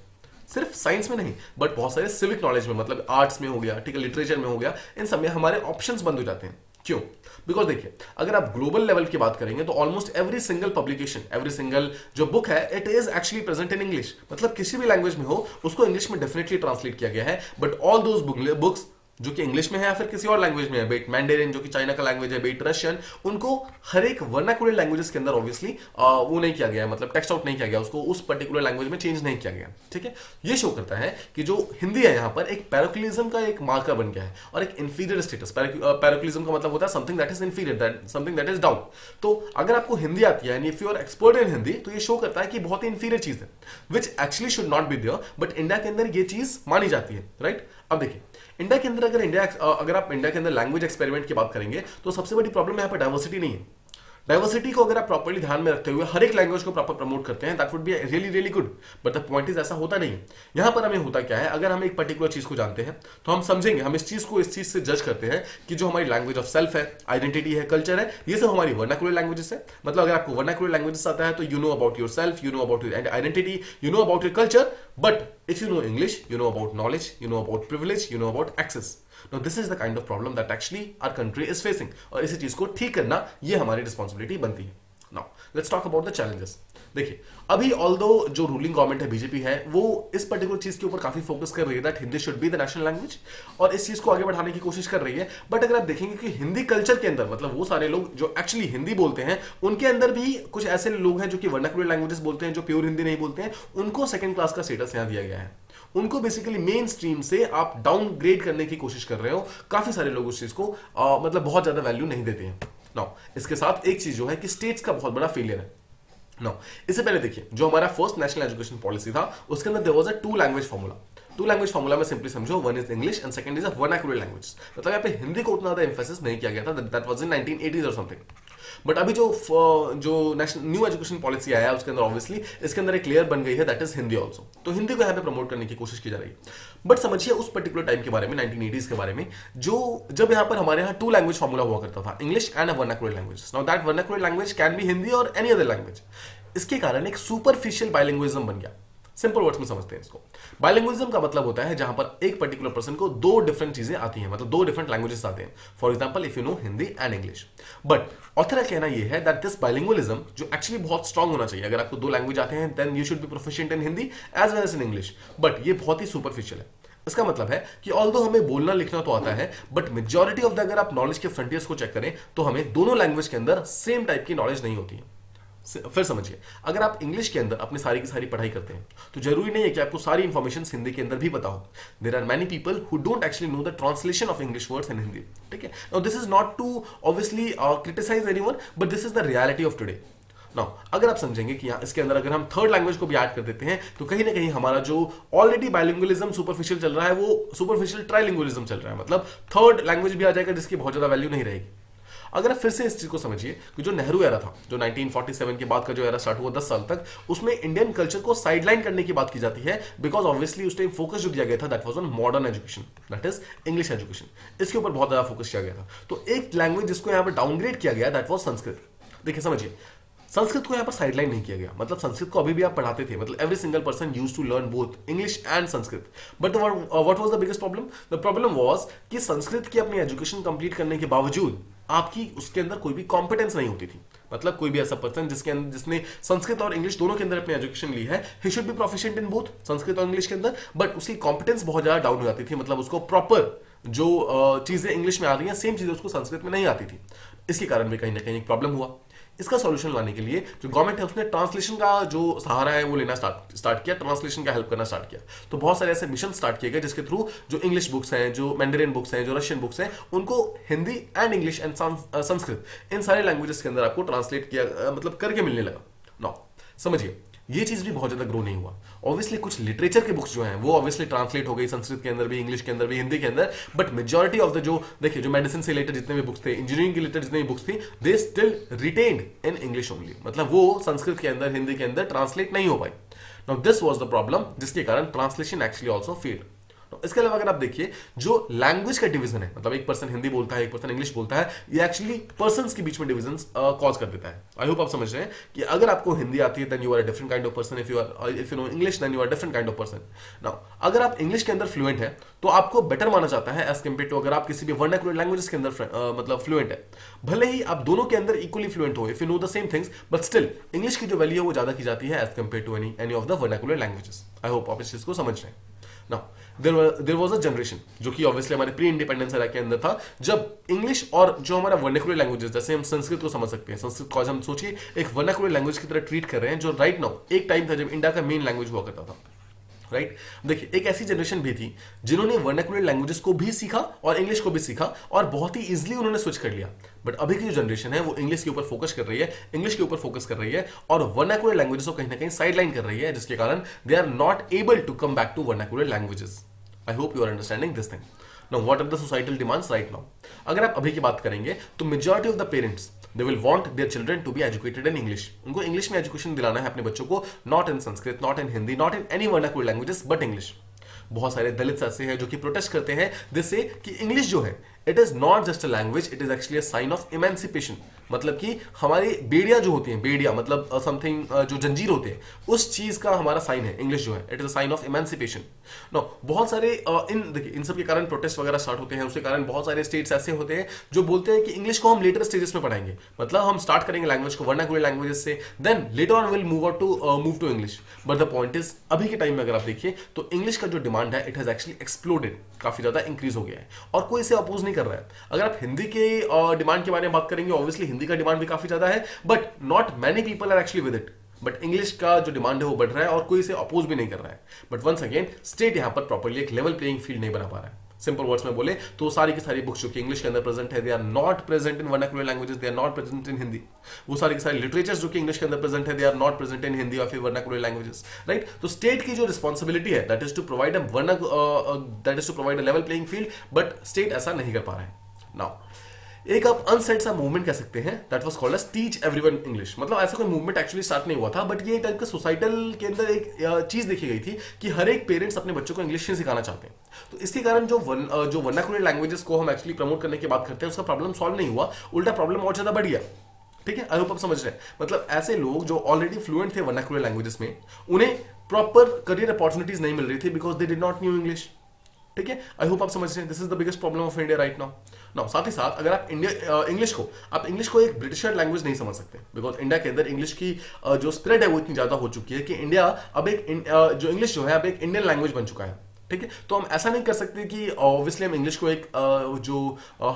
सिर्फ साइंस में नहीं, बट बहुत सारे सिविक नॉलेज में, मतलब आर्ट्स में हो गया, ठीक है, लिटरेचर में हो गया, इन सब में हमारे ऑप्शंस बंद हो जाते हैं। क्यों? बिकॉज देखिए, अगर आप ग्लोबल लेवल की बात करेंगे तो almost every single publication, every single जो बुक है, it is actually present in English. मतलब किसी भी लैंग्वेज में हो उसको इंग्लिश में डेफिनेटली ट्रांसलेट किया गया है, बट ऑल दोज बुक्स जो कि इंग्लिश में है या फिर किसी और लैंग्वेज में है, बेट मैंडेरिन जो कि चाइना का लैंग्वेज है, बेट रशियन, उनको हर एक वर्नाकुलर लैंग्वेजेस के अंदर ऑब्वियसली वो नहीं किया गया, मतलब टेक्स्ट आउट नहीं किया गया, उसको उस पर्टिकुलर लैंग्वेज में चेंज नहीं किया गया। ठीक है, ये शो करता है कि जो हिंदी है यहाँ पर एक पैरोक्लिज्म का एक मार्कर बन गया है और एक इंफीरियर स्टेटस। पैरोक्लिज्म का मतलब होता है something that is inferior, something that is down. तो अगर आपको हिंदी आती है, if you are expert in Hindi, तो ये शो करता है कि बहुत ही इंफीरियर चीज है, which actually should not be there, but India के अंदर ये चीज मानी जाती है, राइट? अब देखिए, इंडिया के अंदर अगर आप इंडिया के अंदर लैंग्वेज एक्सपेरिमेंट की बात करेंगे तो सबसे बड़ी प्रॉब्लम यहाँ पर डाइवर्सिटी नहीं है। डाइवर्सिटी को अगर आप प्रॉपर्ली ध्यान में रखते हुए हर एक लैंग्वेज को प्रॉपर प्रमोट करते हैं, that would be really really good, but the point is ऐसा होता नहीं है। यहां पर हमें होता क्या है, अगर हम एक पर्टिकुलर चीज को जानते हैं तो हम समझेंगे, हम इस चीज से जज करते हैं कि जो हमारी लैंग्वेज ऑफ सेल्फ है, आइडेंटिटी है, कल्चर है, ये सब हमारी वर्नाकुलर लैंग्वेजेस है। मतलब अगर आपको वर्नाकुलर लैंग्वेजेस आता है तो you know about your self, you know about your identity, you know about your culture, but if you know English, you know about knowledge, you know about privilege, you know about access. No this is the kind of problem that actually our country is facing, और इसी चीज को ठीक करना ये हमारी responsibility बनती है। Now let's talk about the challenges. देखिए, अभी ऑल्दो जो रूलिंग गवर्नमेंट है बीजेपी है, वो इस पर्टिकुलर चीज के ऊपर काफी फोकस कर रही है that Hindi should be the national language, और इस चीज को आगे बढ़ाने की कोशिश कर रही है। बट अगर आप देखेंगे कि हिंदी कल्चर के अंदर, मतलब वो सारे लोग जो एक्चुअली हिंदी बोलते हैं, उनके अंदर भी कुछ ऐसे लोग हैं जो कि वर्नाक्युलर लैंग्वेजेस बोलते हैं, जो प्योर हिंदी नहीं बोलते हैं, उनको सेकंड क्लास का स्टेटस यहां दिया गया है। उनको बेसिकली मेन स्ट्रीम से आप डाउनग्रेड करने की कोशिश कर रहे हो। काफी सारे लोग उस चीज को मतलब बहुत ज्यादा वैल्यू नहीं देते हैं। नाउ इसके साथ एक चीज जो है कि स्टेट्स का बहुत बड़ा फेलियर है। नाउ इससे पहले देखिए, जो हमारा फर्स्ट नेशनल एजुकेशन पॉलिसी था उसके अंदर there was a 2 language formula. 2 language formula में सिंपली समझो, one is English and second is a vernacular language. मतलब यहाँ पे हिंदी को उतना ज्यादा एम्फेसिस नहीं किया गया था, दैट वाज इन 1980s और समथिंग। बट अभी जो नेशनल न्यू एजुकेशन पॉलिसी आया है उसके अंदर ऑब्वियसली इसके अंदर एक लेयर बन गई है दैट इज हिंदी ऑल्सो। तो हिंदी को यहाँ पे प्रमोट करने की कोशिश की जा रही है। बट समझिए उस पर्टिकुलर टाइम के बारे में, 1980s के बारे में, जो जब यहाँ पर हमारे यहाँ 2 लैंग्वेज फार्मूला हुआ करता था, English and a vernacular language. Now that vernacular language can be Hindi और एनी अदर लैंग्वेज। इसके कारण एक सुपरफिशियल बाइलिंग्विज्म बन गया। सिंपल वर्ड्स में समझते हैं इसको। बाइलिंग्विज्म का मतलब होता है जहां पर एक पर्टिकुलर पर्सन को 2 डिफरेंट चीजें आती हैं, मतलब 2 डिफरेंट लैंग्वेजेस आते हैं। For example if you no Hindi and English. But author का कहना यह है दैट दिस बाइलिंग्विज्म जो एक्चुअली बहुत स्ट्रांग होना चाहिए, अगर आपको 2 लैंग्वेज आते हैं then you should be proficient in Hindi as well as in English. But ये बहुत ही सुपरफिशियल है। इसका मतलब है कि ऑल्दो हमें बोलना लिखना तो आता है, बट मेजॉरिटी ऑफ द अगर आप नॉलेज के फ्रंटियर्स को चेक करें तो हमें दोनों लैंग्वेज के अंदर सेम टाइप की नॉलेज नहीं होती है। फिर समझिए, अगर आप इंग्लिश के अंदर अपनी सारी की सारी पढ़ाई करते हैं तो जरूरी नहीं है कि आपको सारी इंफॉर्मेशन हिंदी के अंदर भी पता हो। There are many people who don't actually know the translation of English words in Hindi. ठीक है, now this is not to obviously criticise anyone, but this is the reality of today. Now अगर आप समझेंगे कि इसके अंदर अगर हम थर्ड लैंग्वेज को भी ऐड कर देते हैं तो कहीं ना कहीं हमारा जो ऑलरेडी बाइलिंगुअलिज्म सुपरफिशियल चल रहा है वो सुपरफिशियल ट्राइलिंगुअलिज्म चल रहा है, मतलब थर्ड लैंग्वेज भी आ जाएगा जिसकी बहुत ज्यादा वैल्यू नहीं रहेगी। अगर आप फिर से इस चीज को समझिए कि जो नेहरू एरा था, जो 1947 के बाद का जो एरा स्टार्ट हुआ 10 साल तक, उसमें इंडियन कल्चर को साइडलाइन करने की बात की जाती है, बिकॉज ऑब्वियसली उस टाइम फोकस जो दिया गया था that was on modern education, that is English education. इसके ऊपर बहुत ज्यादा फोकस किया गया था। तो एक लैंग्वेज जिसको यहाँ पर डाउनग्रेड किया गया दैट वाज संस्कृत। देखिए समझिए, संस्कृत को यहाँ पर साइडलाइन नहीं किया गया, मतलब संस्कृत को अभी भी आप पढ़ाते थे, मतलब every single person used to learn both English and Sanskrit. But what was the biggest problem? The problem was कि संस्कृत की अपनी एजुकेशन कंप्लीट करने के बावजूद आपकी उसके अंदर कोई भी कॉम्पिटेंस नहीं होती थी। मतलब कोई भी ऐसा पर्सन जिसने संस्कृत और इंग्लिश दोनों के अंदर अपनी एजुकेशन ली है, he should be proficient in both Sanskrit और इंग्लिश के अंदर, बट उसकी कॉम्पिटेंस बहुत ज्यादा डाउन हो जाती थी। मतलब उसको प्रॉपर जो चीजें इंग्लिश में आ रही हैं सेम चीजें उसको संस्कृत में नहीं आती थी। इसके कारण भी कहीं ना कहीं एक प्रॉब्लम हुआ। इसका सॉल्यूशन लाने के लिए जो गवर्नमेंट है उसने ट्रांसलेशन का जो सहारा है वो लेना स्टार्ट किया, ट्रांसलेशन का हेल्प करना स्टार्ट किया। तो बहुत सारे ऐसे मिशन स्टार्ट किए गए जिसके थ्रू जो इंग्लिश बुक्स हैं, जो मैंडरिन बुक्स हैं, जो रशियन बुक्स हैं, उनको Hindi and English and Sanskrit इन सारे लैंग्वेजेस के अंदर आपको ट्रांसलेट किया, मतलब करके मिलने लगा। नाउ समझिए, ये चीज भी बहुत ज्यादा ग्रो नहीं हुआ। ऑब्वियसली कुछ लिटरेचर के बुक्स जो हैं वो ऑब्वियसली ट्रांसलेट हो गई संस्कृत के अंदर भी, इंग्लिश के अंदर भी, हिंदी के अंदर, बट मेजॉरिटी ऑफ द जो देखिए जो मेडिसिन से रिलेटेड जितने भी बुक्स थे, इंजीनियरिंग के रिलेटेड जितने भी बुक्स थी, they still retained in English only. मतलब वो संस्कृत के अंदर, हिंदी के अंदर ट्रांसलेट नहीं हो पाई। Now this was the problem, जिसके कारण ट्रांसलेशन एक्चुअली आल्सो फेल्ड। इसके अलावा अगर आप देखिए जो लैंग्वेज का डिवीजन है, मतलब एक पर्सन हिंदी बोलता है, एक पर्सन इंग्लिश बोलता है, ये एक्चुअली पर्संस के बीच में डिवीजन कॉज कर देता है। आई होप आप समझ रहे हैं कि अगर आपको हिंदी आती है then you are a different kind of person, if you know English then you are different kind of person. Now अगर आप इंग्लिश के अंदर फ्लुएंट है तो आपको बेटर माना जाता है एज कम्पेयर टू अगर आप किसी भी वर्नाक्युलर लैंग्वेजेस के अंदर मतलब फ्लुएंट है। भले ही आप दोनों के अंदर इक्वली फ्लुएंट हो, if you know the same things, but still English की जो वैल्यू है वो ज्यादा की जाती है as compare to any of the vernacular languages. I hope आप इस चीज को समझ रहे हैं। Now, there was a generation जो कि ऑब्वियसली हमारे प्री इंडिपेंडेंस एरा के अंदर था, जब इंग्लिश और जो हमारा वर्नाक्युलर लैंग्वेजेस, जैसे हम संस्कृत को समझ सकते हैं, संस्कृत को आज हम सोचिए एक वर्नाक्युलर लैंग्वेज की तरह ट्रीट कर रहे हैं, जो राइट नाउ एक टाइम था जब इंडिया का मेन लैंग्वेज हुआ करता था। राइट, देखिए एक ऐसी जनरेशन भी थी जिन्होंने वर्नाक्युलर लैंग्वेजेस को भी सीखा और इंग्लिश को भी सीखा और बहुत ही इजीली उन्होंने स्विच कर लिया। बट अभी की जो जनरेशन है वो इंग्लिश के ऊपर फोकस कर रही है, इंग्लिश के ऊपर फोकस कर रही है और वर्नाक्युलर लैंग्वेजेस को कहीं ना कहीं साइडलाइन कर रही है, जिसके कारण they are not able to come back to vernacular languages. I hope you are understanding this thing. Now, what are the societal demands right now? अगर आप अभी की बात करेंगे तो majority of the parents they will want their children to be educated in English. उनको English में education दिलाना है अपने बच्चों को, not in Sanskrit, not in Hindi, not in any vernacular languages but English. बहुत सारे दलित ऐसे हैं जो कि प्रोटेस्ट करते हैं जिससे कि इंग्लिश जो है it is not just a language, it is actually a sign of emancipation. मतलब कि हमारी बेड़ियां जो होती हैं, बेड़िया मतलब समथिंग जो जंजीर होते हैं, उस चीज का हमारा साइन है इंग्लिश जो है, it is a sign of emancipation. No बहुत सारे देखिए इन सब के कारण प्रोटेस्ट वगैरह स्टार्ट होते हैं, उसके कारण बहुत सारे स्टेट्स ऐसे होते हैं जो बोलते हैं कि इंग्लिश को हम लेटर स्टेजेस में पढ़ाएंगे, मतलब हम स्टार्ट करेंगे लैंग्वेज को वर्नाक्युलर लैंग्वेजेस से, then later on will move to English. But the point is अभी के टाइम में अगर आप देखिए तो इंग्लिश का जो डिमांड है इट हैज एक्चुअली एक्सप्लोडेड, काफी ज्यादा इंक्रीज हो गया है और कोई इसे अपोज नहीं कर रहा है। अगर आप हिंदी के डिमांड के बारे में बात करेंगे, ऑब्वियसली हिंदी का डिमांड भी काफी ज्यादा है, but not many people are actually with it. But English का जो डिमांड है वो बढ़ रहा है और कोई इसे अपोज भी नहीं कर रहा है। बट वंस अगेन स्टेट यहां पर प्रॉपर्ली एक लेवल प्लेइंग फील्ड नहीं बना पा रहा है। सिंपल वर्ड्स में बोले तो सारी की सारी बुक्स जो कि इंग्लिश के अंदर प्रेजेंट है, they are not present in vernacular languages, they are not present in Hindi. वो सारी की सारी लिटरेचर्स जो कि इंग्लिश के अंदर प्रेजेंट है, they are not present in Hindi और फिर वर्नाक्युलर लैंग्वेजेस, राइट। तो स्टेट की जो रिस्पॉन्सिबिलिटी है that is to provide a level playing field, but state ऐसा नहीं कर पा रहा है। नाउ एक आप अनसेट सा मूवमेंट कह सकते हैं, that was called as teach everyone English. मतलब ऐसा कोई मूवमेंट एक्चुअली स्टार्ट नहीं हुआ था, बट ये टाइप का सोसाइटल के अंदर एक चीज देखी गई थी कि हर एक पेरेंट्स अपने बच्चों को इंग्लिश ही सिखाना चाहते हैं। तो इसके कारण जो वर्नाक्युलर लैंग्वेजेस को हम एक्चुअली प्रमोट करने की बात करते हैं, उसका प्रॉब्लम सॉल्व नहीं हुआ, उल्टा प्रॉब्लम और ज्यादा बढ़ गया। ठीक है, आई होप आप समझ रहे हैं। मतलब ऐसे लोग जो ऑलरेडी फ्लुएंट थे वर्नाक्युलर लैंग्वेजेस में, उन्हें प्रॉपर करियर अपॉर्चुनिटीज नहीं मिल रही थी because they did not new English. ठीक है, आई होप आप समझ रहे हैं। This is the biggest problem of India right now. साथ ही साथ अगर आप इंग्लिश को एक ब्रिटिशर लैंग्वेज नहीं समझ सकते, बिकॉज इंडिया के अंदर इंग्लिश की जो स्प्रेड है वो इतनी ज्यादा हो चुकी है कि इंडिया अब जो इंग्लिश जो है अब एक इंडियन लैंग्वेज बन चुका है। ठीक है, तो हम ऐसा नहीं कर सकते कि ऑब्वियसली हम इंग्लिश को एक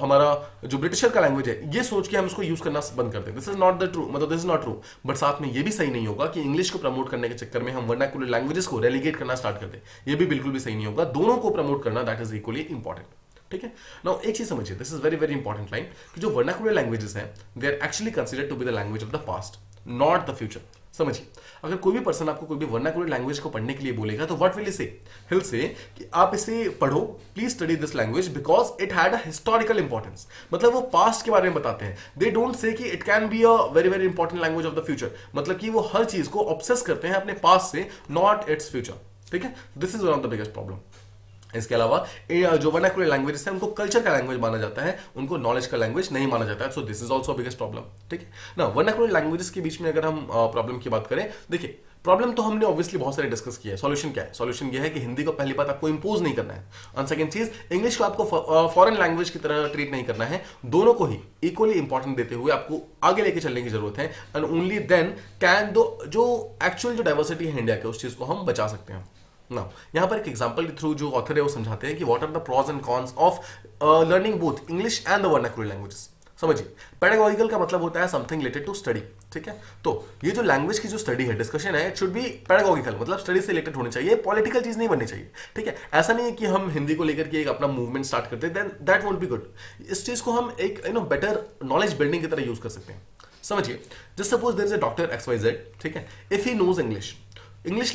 हमारा जो ब्रिटिशर का लैंग्वेज है ये सोच के हम उसको यूज करना बंद कर दें। This is not the true, मतलब this is not true. But साथ में ये भी सही नहीं होगा कि इंग्लिश को प्रमोट करने के चक्कर में हम वर्नाक्युलर लैंग्वेजेस को रेलीगेट करना स्टार्ट कर दें। ये भी बिल्कुल भी सही नहीं होगा। दोनों को प्रमोट करना दैट इज इक्वली इंपॉर्टेंट। ठीक है, नाउ एक चीज समझिए, this is very very important line, कि जो वर्नाक्युलर लैंग्वेजेस हैं they are actually considered to be the language of the past, not the future. समझिए, अगर कोई भी पर्सन आपको कोई भी वर्नाक्युलर लैंग्वेज को पढ़ने के लिए बोलेगा तो व्हाट विल ही से? हिल से कि आप इसे पढ़ो, please study this language because it had a historical importance. मतलब वो पास्ट के बारे में बताते हैं। दे डोंट से कि it can be a very very important language of the future. मतलब कि वो हर चीज को ऑब्सेस करते हैं अपने पास्ट से, नॉट इट्स फ्यूचर। ठीक है, this is one of the biggest problem. इसके अलावा जो वर्नाक्युलर लैंग्वेजेस है उनको कल्चर का लैंग्वेज माना जाता है, उनको नॉलेज का लैंग्वेज नहीं माना जाता है। सो this is also biggest problem. ठीक है ना, वर्नाक्युलर लैंग्वेजेस के बीच में अगर हम प्रॉब्लम की बात करें, देखिए प्रॉब्लम तो हमने ऑब्वियसली बहुत सारे डिस्कस किया है। सॉल्यूशन क्या है? सॉल्यूशन ये है कि हिंदी को पहली बात आपको इंपोज नहीं करना है, और सेकंड चीज इंग्लिश को आपको फॉरेन लैंग्वेज की तरह ट्रीट नहीं करना है। दोनों को ही इक्वली इंपॉर्टेंट देते हुए आपको आगे लेके चलने की जरूरत है, एंड ओनली देन कैन जो एक्चुअल जो डाइवर्सिटी है इंडिया के, उस चीज को हम बचा सकते हैं। नाउ यहां पर एक एग्जांपल के थ्रू जो ऑथर है वो समझाते हैं कि what are the pros and cons of learning both English and the vernacular languages. समझिए, पेडागोजिकल का मतलब होता है समथिंग रिलेटेड टू स्टडी। ठीक है, तो ये जो लैंग्वेज की जो स्टडी है, डिस्कशन है, इट शुड बी पेडागोजिकल, मतलब स्टडी से रिलेटेड होनी चाहिए, पॉलिटिकल चीज नहीं बननी चाहिए। ठीक है, ऐसा नहीं है कि हम हिंदी को लेकर के एक अपना मूवमेंट स्टार्ट करते हैं, then that won't be good. इस चीज को हम एक बेटर नॉलेज बिल्डिंग की तरह यूज कर सकते हैं। समझिए, just suppose there is a doctor XYZ, ठीक है, if he knows English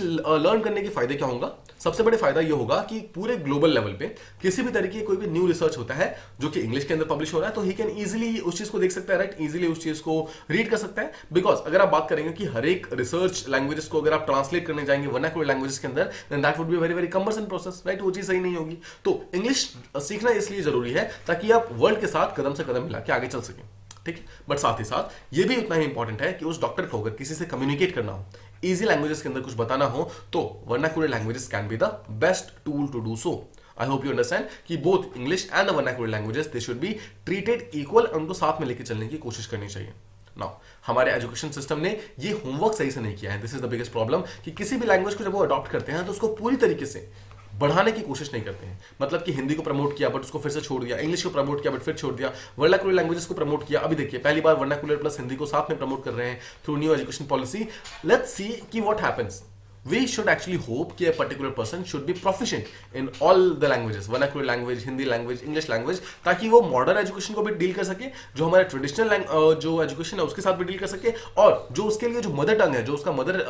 learn करने के फायदे क्या होगा? सबसे बड़े फायदा ये होगा कि पूरे ग्लोबल लेवल पे किसी भी तरीके कोई भी न्यू रिसर्च होता है जो कि इंग्लिश के अंदर पब्लिश हो रहा है, तो ही कैन इजीली उस चीज को देख सकता है, राइट, इजीली उस चीज को रीड कर सकता है। बिकॉज अगर आप बात करेंगे कि हर एक रिसर्च लैंग्वेजेस को अगर आप ट्रांसलेट करने जाएंगे वर्नाक्युलर लैंग्वेजेस के अंदर, then that would be very very cumbersome process, right, वो चीज सही नहीं होगी। तो इंग्लिश सीखना इसलिए जरूरी है ताकि आप वर्ल्ड के साथ कदम से कदम मिला के आगे चल सकें। ठीक है, बट साथ ही साथ ये भी उतना ही इंपॉर्टेंट है कि उस डॉक्टर को अगर किसी से कम्युनिकेट करना हो, इजी लैंग्वेजेस के अंदर कुछ बताना हो, तो vernacular languages can be the best tool to do so. I hope you understand कि both English and the vernacular languages they should be treated equal, उनको साथ में लेके चलने की कोशिश करनी चाहिए। नाउ हमारे एजुकेशन सिस्टम ने ये होमवर्क सही से नहीं किया है। This is the biggest problem कि किसी भी लैंग्वेज को जब वो अडॉप्ट करते हैं तो उसको पूरी तरीके से बढ़ाने की कोशिश नहीं करते हैं। मतलब कि हिंदी को प्रमोट किया बट उसको फिर से छोड़ दिया, इंग्लिश को प्रमोट किया बट फिर छोड़ दिया, वर्नाक्युलर लैंग्वेजेस को प्रमोट किया। अभी देखिए पहली बार वर्नाक्युलर प्लस हिंदी को साथ में प्रमोट कर रहे हैं through new education policy. Let's see कि what happens. We should actually hope कि a particular person should be proficient in all the languages, vernacular language, Hindi language, English language, ताकि वो मॉडर्न एजुकेशन को भी डील कर सके, जो हमारा ट्रेडिशनल जो एजुकेशन है उसके साथ भी डील कर सके, और जो उसके लिए जो मदर टंग है, जो उसका मदर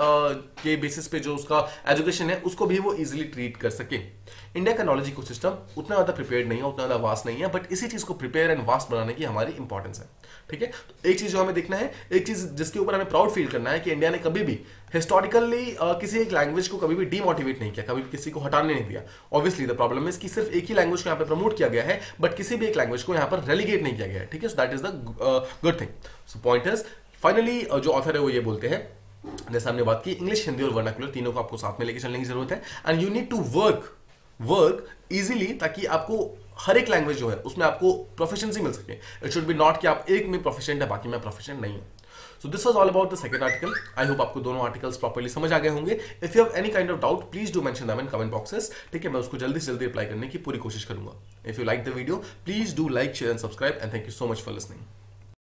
के बेसिस पे जो उसका एजुकेशन है, उसको भी वो इजिली ट्रीट कर सके। इंडिया का नॉलेज इकोसिस्टम उतना ज्यादा प्रिपेयर्ड नहीं है, उतना ज्यादा वास्ट नहीं है, बट इसी चीज को प्रिपेयर एंड वास्ट बनाने की हमारी इंपॉर्टेंस है। ठीक है, तो एक चीज जो हमें देखना है, एक चीज जिसके ऊपर हमें प्राउड फील करना है कि इंडिया ने कभी भी हिस्टोरिकली किसी एक लैंग्वेज को कभी भी डीमोटिवेट नहीं किया, कभी भी किसी को हटाने नहीं दिया। ऑब्वियसली द प्रॉब्लम इज कि सिर्फ एक ही लैंग्वेज को यहाँ पे प्रमोट किया गया है, बट किसी भी एक लैंग्वेज को यहाँ पर रेलीगेट नहीं किया गया है। ठीक है, so that is the good thing. So point is finally जो ऑथर है वो ये बोलते हैं, जैसे हमने बात की, इंग्लिश, हिंदी और वर्नाकुलर तीनों को आपको साथ में लेके चलने की जरूरत है, and you need to work easily, ताकि आपको हर एक लैंग्वेज जो है उसमें आपको प्रोफिशिएंसी मिल सके। इट शुड बी नॉट कि आप एक में प्रोफिशिएंट है बाकी में प्रोफिशिएंट नहीं है। So this was all about the second article. I hope आपको दोनों आर्टिकल्स प्रॉपर्ली समझ आ गए होंगे। If you have any kind of doubt please do mention them in comment boxes. ठीक है, मैं उसको जल्दी से जल्दी रिप्लाई करने की पूरी कोशिश करूंगा। If you like the video please do like, share and subscribe, and thank you so much for listening.